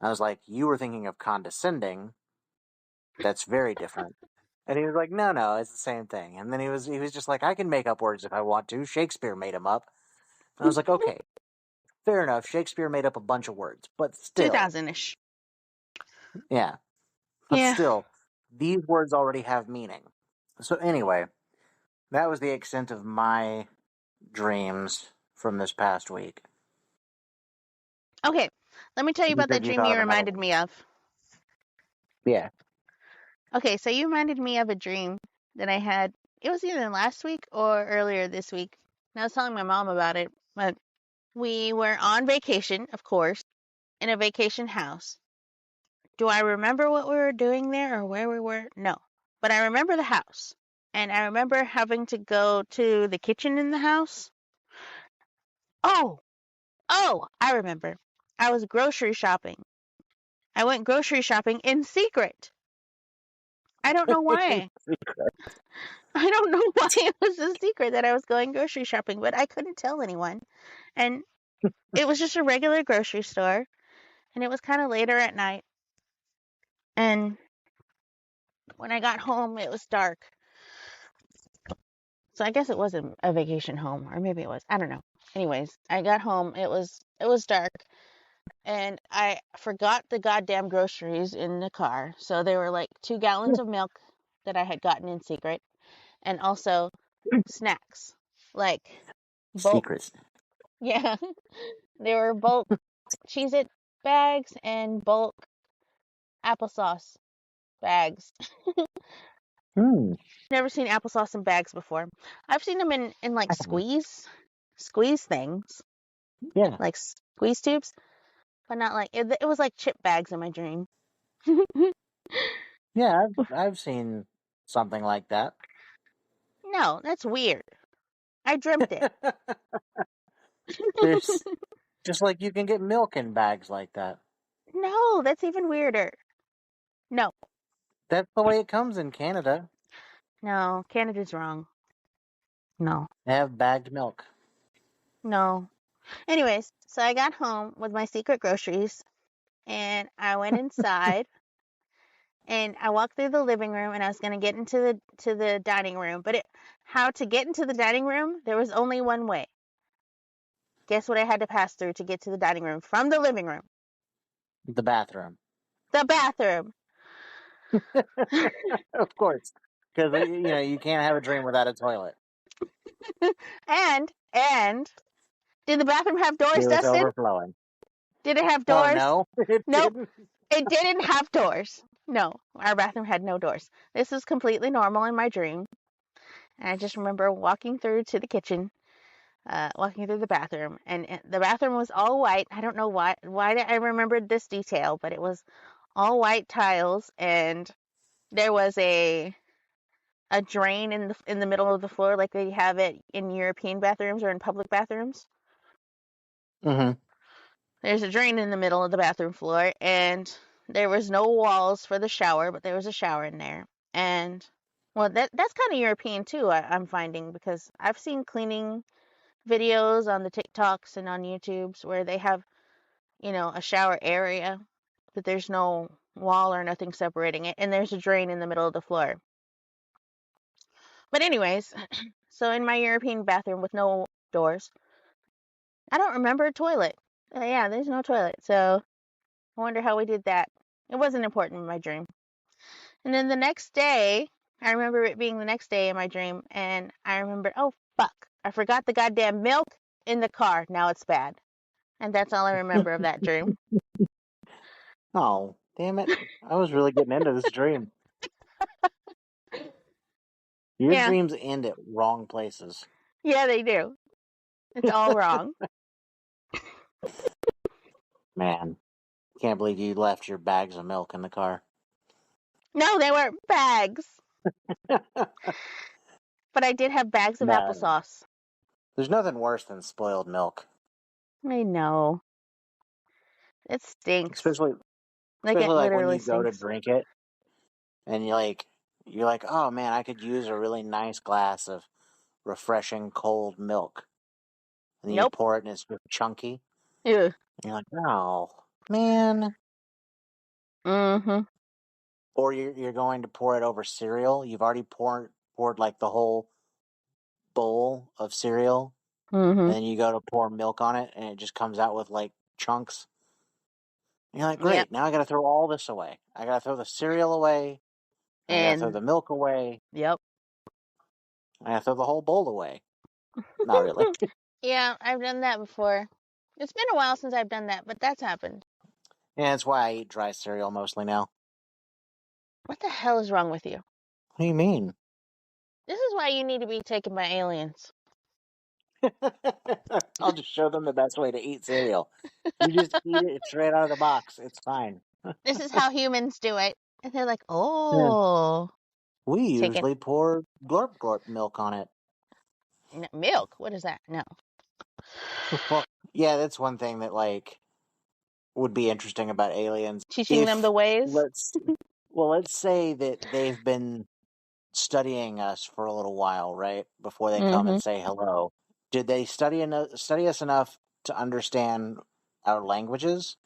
was like, you were thinking of condescending. That's very different. And he was like, no, no, it's the same thing. And then he was just like, I can make up words if I want to. Shakespeare made them up. And I was like, okay, fair enough. Shakespeare made up a bunch of words, but still, 2000-ish. yeah, but Yeah. still, these words already have meaning. So anyway, that was the extent of my dreams from this past week. Okay. Let me tell you You about that said you dream thought you of another reminded one. me of. Yeah. Okay, so you reminded me of a dream that I had. It was either last week or earlier this week. And I was telling my mom about it, but we were on vacation, of course, in a vacation house. Do I remember what we were doing there or where we were? No. But I remember the house. And I remember having to go to the kitchen in the house. Oh, I remember. I was grocery shopping. I went grocery shopping in secret. I don't know why. I don't know why it was a secret that I was going grocery shopping, but I couldn't tell anyone. And it was just a regular grocery store, and it was kind of later at night. And when I got home, it was dark. So I guess it wasn't a vacation home, or maybe it was. I don't know. Anyways, I got home. It was dark, and I forgot the goddamn groceries in the car. So there were like 2 gallons of milk that I had gotten in secret, and also snacks like bulk. Secrets. Yeah, they were bulk Cheez-It bags and bulk applesauce bags. Hmm. Never seen applesauce in bags before. I've seen them in like I haven't. squeeze things, Yeah. like squeeze tubes, but not like it was like chip bags in my dream. Yeah, I've seen something like that. No, that's weird. I dreamt it. There's just like you can get milk in bags like that. No, that's even weirder. No, That's the way it comes in Canada. no, Canada's wrong. No, They have bagged milk. no. Anyways, so I got home with my secret groceries and I went inside and I walked through the living room and I was gonna get into the dining room, but how to get into the dining room? There was only one way. Guess what I had to pass through to get to the dining room from the living room? The bathroom. The bathroom. Of course. Because, you can't have a dream without a toilet. And did the bathroom have doors, It was Dustin? overflowing. Did it have Oh, doors? no, it Nope, didn't. it didn't have doors. No, our bathroom had no doors. This was completely normal in my dream. And I just remember walking through to the kitchen, walking through the bathroom, and the bathroom was all white. I don't know why I remembered this detail, but it was all white tiles, and there was a drain in the middle of the floor, like they have it in European bathrooms or in public bathrooms. Mm-hmm. There's a drain in the middle of the bathroom floor, and there was no walls for the shower, but there was a shower in there. And well, that's kind of European too. I'm finding because I've seen cleaning videos on the TikToks and on YouTubes where they have, a shower area, but there's no wall or nothing separating it, and there's a drain in the middle of the floor. But anyways, so in my European bathroom with no doors, I don't remember a toilet. Yeah, there's no toilet. So I wonder how we did that. It wasn't important in my dream. And then the next day, I remember it being the next day in my dream, and I remember, oh fuck, I forgot the goddamn milk in the car. Now it's bad. And that's all I remember of that dream. Oh, damn it. I was really getting into this dream. Your Yeah, dreams end at wrong places. yeah, they do. It's all wrong. Man, can't believe you left your bags of milk in the car. No, they weren't bags. But I did have bags of No, applesauce. there's nothing worse than spoiled milk, I know. It stinks. especially Like, it like when literally you go to stinks. drink it and you're like, oh man, I could use a really nice glass of refreshing cold milk, and then you Nope. pour it and it's just chunky, Ew. and you're like, oh man. Mm-hmm. Or you're going to pour it over cereal. You've already poured like the whole bowl of cereal, Mm-hmm. and then you go to pour milk on it, and it just comes out with like chunks. And you're like, Yep. great, now I got to throw all this away. I got to throw the cereal away. I got to throw And, the milk away. yep. I got to throw the whole bowl away. Not really. Yeah, I've done that before. It's been a while since I've done that, but that's happened. Yeah, that's why I eat dry cereal mostly now. What the hell is wrong with you? What do you mean? This is why you need to be taken by aliens. I'll just show them the best way to eat cereal. You just eat it straight out of the box. It's fine. This is how humans do it. And they're like, Yeah. oh, We take it. usually pour glorp glorp milk on it. Milk? What is that? No. Well, yeah, that's one thing that like would be interesting about aliens. Teaching them the If ways? let's say that they've been studying us for a little while, right? Before they come Mm-hmm. and say hello. Did they study us enough to understand our languages?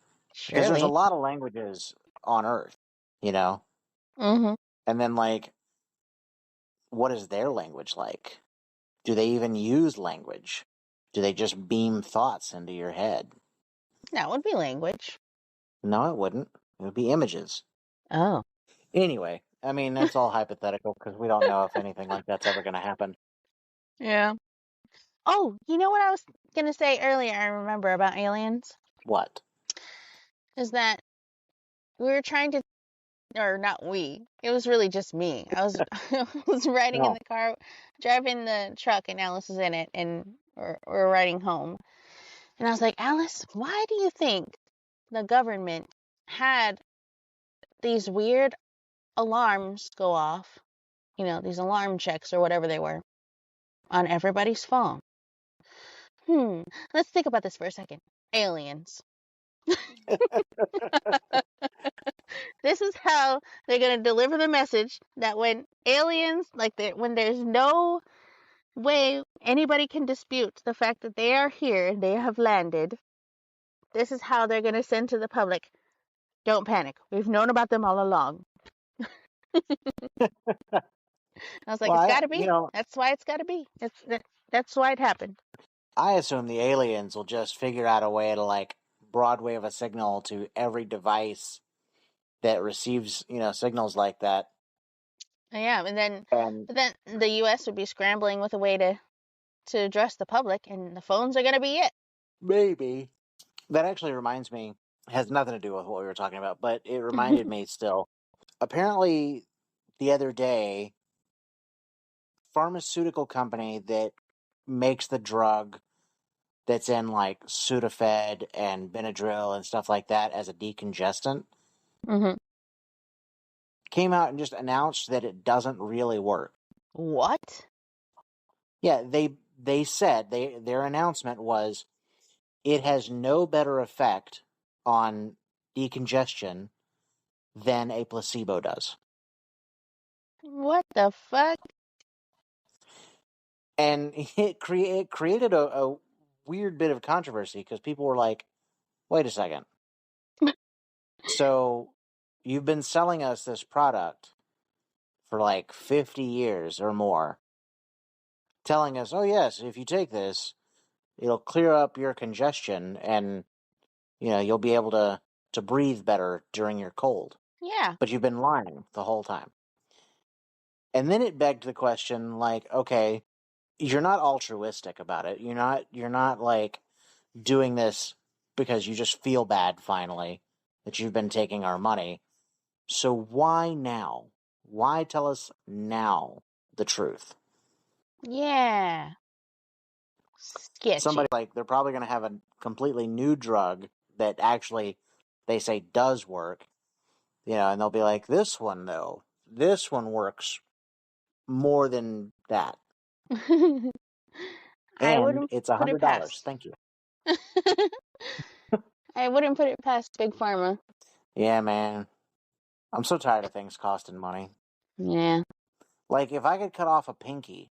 Because there's a Surely. lot of languages on Earth, you know? Mm-hmm. And then like what is their language like? Do they even use language? Do they just beam thoughts into your head? That would be language. No, it wouldn't. It would be images. Oh. Anyway, I mean, that's all hypothetical because we don't know if anything like that's ever going to happen. Yeah. Oh, you know what I was gonna say earlier, I remember about aliens? What? Is that we were trying to or not we. It was really just me. I was I was riding in No. the car, driving the truck, and Alice was in it, and we're riding home. And I was like, Alice, why do you think the government had these weird alarms go off? You know, these alarm checks or whatever they were on everybody's phone. Let's think about this for a second. Aliens. This is how they're going to deliver the message that when aliens, like when there's no way anybody can dispute the fact that they are here and they have landed, this is how they're going to send to the public, don't panic. We've known about them all along. I was like, Well, it's got to be. That's why it's got to be. That's why it happened. I assume the aliens will just figure out a way to like broadwave a signal to every device that receives, signals like that. Yeah, and then And but then the US would be scrambling with a way to address the public, and the phones are going to be it. maybe that actually reminds me, has nothing to do with what we were talking about, but it reminded me still. Apparently, the other day, pharmaceutical company that makes the drug that's in like Sudafed and Benadryl and stuff like that as a decongestant hmm came out and just announced that it doesn't really work. What? Yeah, they said their announcement was it has no better effect on decongestion than a placebo does. What the fuck? And it created a weird bit of controversy because people were like, wait a second. So you've been selling us this product for like 50 years or more, telling us, oh, yes, if you take this, it'll clear up your congestion and, you'll be able to breathe better during your cold. Yeah. But you've been lying the whole time. And then it begged the question, like, okay, you're not altruistic about it. You're not like doing this because you just feel bad finally that you've been taking our money. So why now? Why tell us now the truth? Yeah. Sketchy. Somebody like they're probably going to have a completely new drug that actually they say does work, and they'll be like, this one though, this one works more than that. I And wouldn't it's a put it $100. past. Thank you. I wouldn't put it past Big Pharma. Yeah, man. I'm so tired of things costing money. Yeah. Like if I could cut off a pinky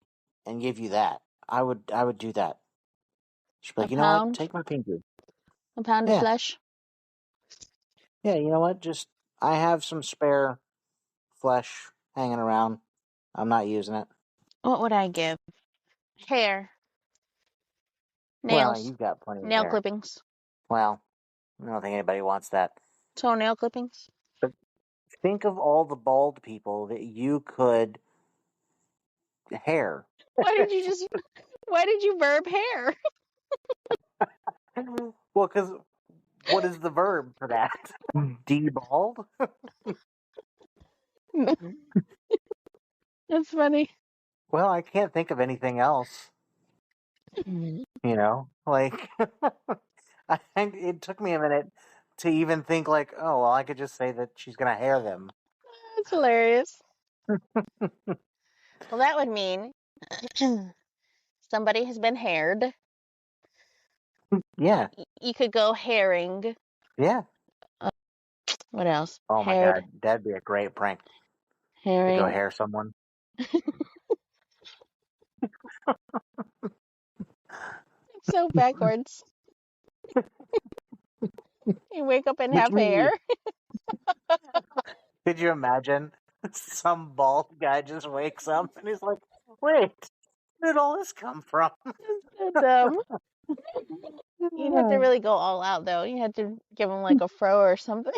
and give you that, I would do that. She'd be A like, you know what? pound. Take my pinky. A pound of Yeah. flesh. Yeah, you know what? Just I have some spare flesh hanging around. I'm not using it. What would I give? Hair. Well, Nails. you've got plenty of Nail hair. clippings. Well, I don't think anybody wants that. Toenail clippings. But think of all the bald people that you could hair. Why did you just why did you verb hair? Well, because what is the verb for that? Debald? That's funny. Well, I can't think of anything else. Like I think it took me a minute to even think like, oh, well, I could just say that she's gonna hair them. That's hilarious. Well, that would mean somebody has been haired. Yeah, You could go herring. yeah. What else? Oh my Haired, god, that'd be a great prank to go herring. hair someone. It's so backwards. You wake up and Which have hair. means, could you imagine some bald guy just wakes up and he's like, wait, where did all this come from? So dumb. You'd have to really go all out though. You had to give him like a fro or something.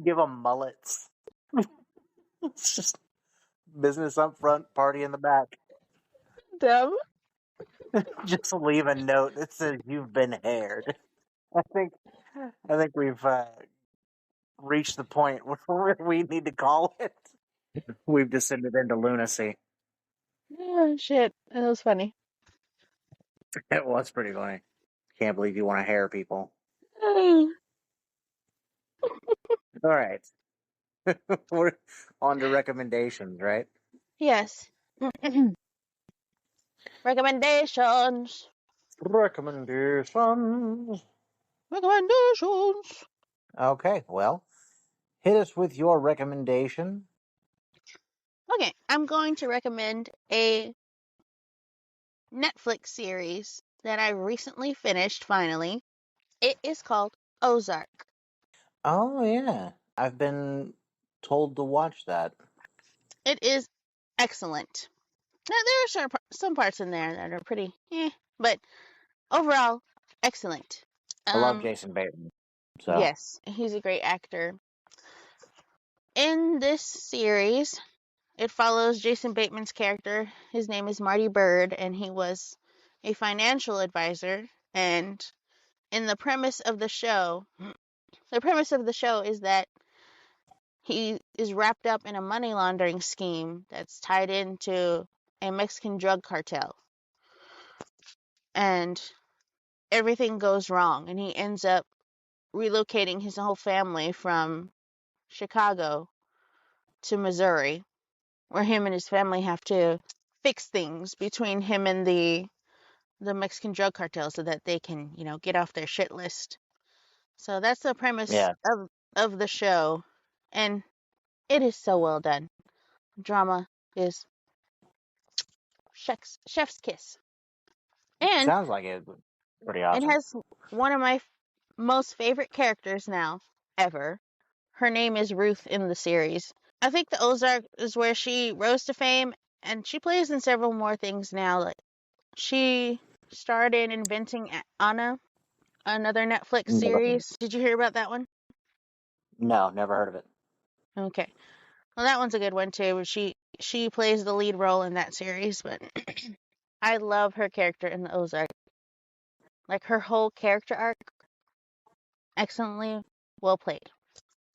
Give them mullets. It's just business up front, party in the back. Dumb. Just leave a note that says you've been haired. I think I think we've reached the point where we need to call it. We've descended into lunacy. Oh, shit. That was funny. It was pretty funny. Can't believe you want to hair people. Oh, All right. We're on to recommendations, right? yes. Recommendations. Recommendations. Recommendations. Okay, well, hit us with your recommendation. Okay, I'm going to recommend a Netflix series that I recently finished finally. It is called Ozark. Oh, yeah. I've been told to watch that. It is excellent. Now, there are some parts in there that are pretty but overall, excellent. I love Um, Jason Bateman. So, yes, he's a great actor. In this series, it follows Jason Bateman's character. His name is Marty Bird, and he was a financial advisor. And in the premise of the show is that he is wrapped up in a money laundering scheme that's tied into a Mexican drug cartel. And everything goes wrong, and he ends up relocating his whole family from Chicago to Missouri, where him and his family have to fix things between him and the Mexican drug cartel so that they can, get off their shit list. So that's the premise yeah. of the show, and it is so well done. Drama is chef's kiss, and Sounds like it. Pretty it awesome. has one of my most favorite characters now ever. Her name is Ruth in the series. I think the Ozark is where she rose to fame, and she plays in several more things now. Like she starred in Inventing Anna, another Netflix Never heard of series. Did you hear about that one? it. No, never heard of it. Okay. Well, that one's a good one too. She plays the lead role in that series, but I love her character in the Ozark. Like her whole character arc, excellently well played.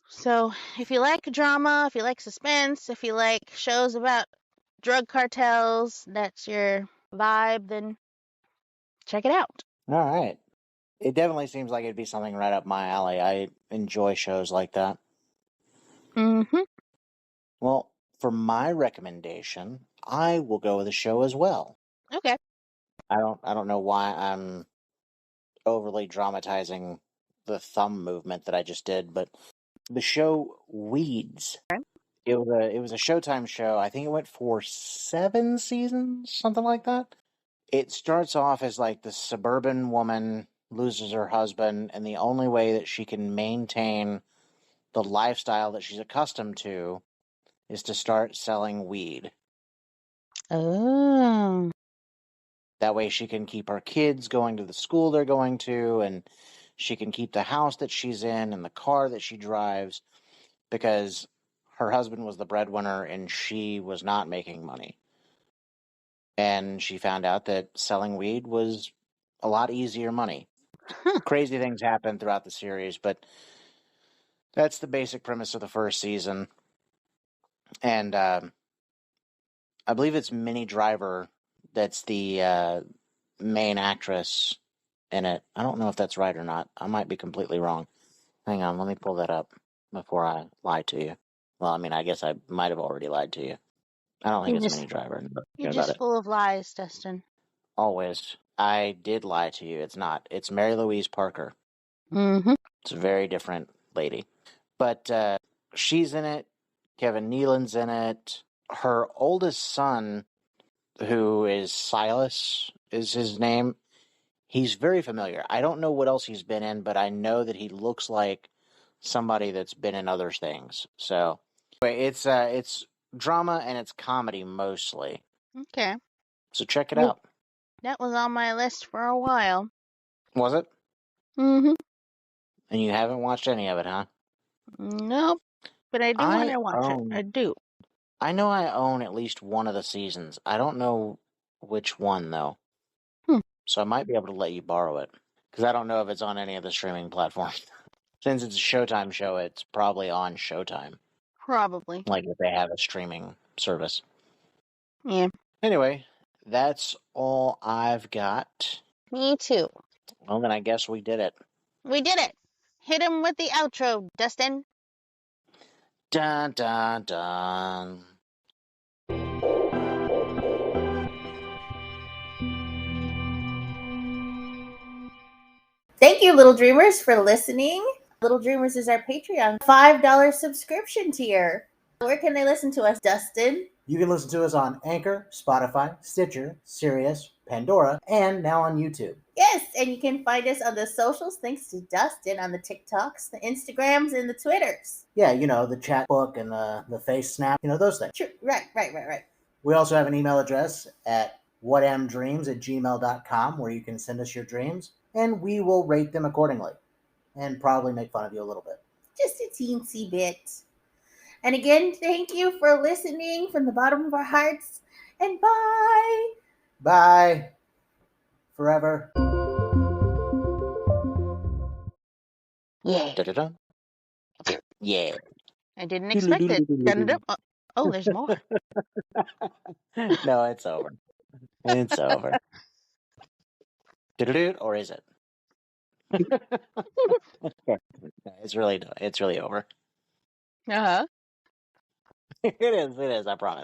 So, if you like drama, if you like suspense, if you like shows about drug cartels, that's your vibe, then check it out. All right. It definitely seems like it'd be something right up my alley. I enjoy shows like that. Mm-hmm. Well, for my recommendation, I will go with a show as well. Okay. I don't know why I'm overly dramatizing the thumb movement that I just did, but the show Weeds. It was a Showtime show. I think it went for 7 seasons, something like that. It starts off as like the suburban woman loses her husband, and the only way that she can maintain the lifestyle that she's accustomed to is to start selling weed. Oh. That way she can keep her kids going to the school they're going to, and she can keep the house that she's in and the car that she drives because her husband was the breadwinner and she was not making money. And she found out that selling weed was a lot easier money. Crazy things happen throughout the series, but that's the basic premise of the first season. And I believe it's Minnie Driver that's the main actress in it. I don't know if that's right or not. I might be completely wrong. Hang on, let me pull that up before I lie to you. Well, I mean, I guess I might have already lied to you. I don't think You're it's just Minnie Driver. you're Forget about just it. full of lies, Dustin. Always. I did lie to you. It's not. It's Mary Louise Parker. Mm-hmm. It's a very different lady. But she's in it. Kevin Nealon's in it. Her oldest son, who is Silas, is his name. He's very familiar. I don't know what else he's been in, but I know that he looks like somebody that's been in other things. So, anyway, it's drama and it's comedy mostly. Okay. So check it Well, out. that was on my list for a while. Was it? Mm-hmm. And you haven't watched any of it, huh? Nope. But I do want I to watch it. I own. do. I know I own at least one of the seasons. I don't know which one though. Hmm. So I might be able to let you borrow it because I don't know if it's on any of the streaming platforms. Since it's a Showtime show, it's probably on Showtime. Probably. Like if they have a streaming service. Yeah. Anyway, that's all I've got. Me too. Well, then I guess we did it. We did it. Hit him with the outro, Dustin. Dun dun dun. Thank you, Little Dreamers, for listening. Little Dreamers is our Patreon $5 subscription tier. Where can they listen to us, Dustin? You can listen to us on Anchor, Spotify, Stitcher, Sirius, Pandora, and now on YouTube. Yes, and you can find us on the socials thanks to Dustin on the TikToks, the Instagrams, and the Twitters. Yeah, you know, the chat book and the face snap, you know, those things. True. Right. We also have an email address at whatamdreams@gmail.com where you can send us your dreams, and we will rate them accordingly and probably make fun of you a little bit. Just a teensy bit. And again, thank you for listening from the bottom of our hearts, and bye. Bye. Forever. Yeah. Da-da-da. Yeah. I didn't expect it. Dun-dun-dun. Oh, there's more. No, it's over. It's over. Or is it? It's really over. Uh-huh. It is, I promise.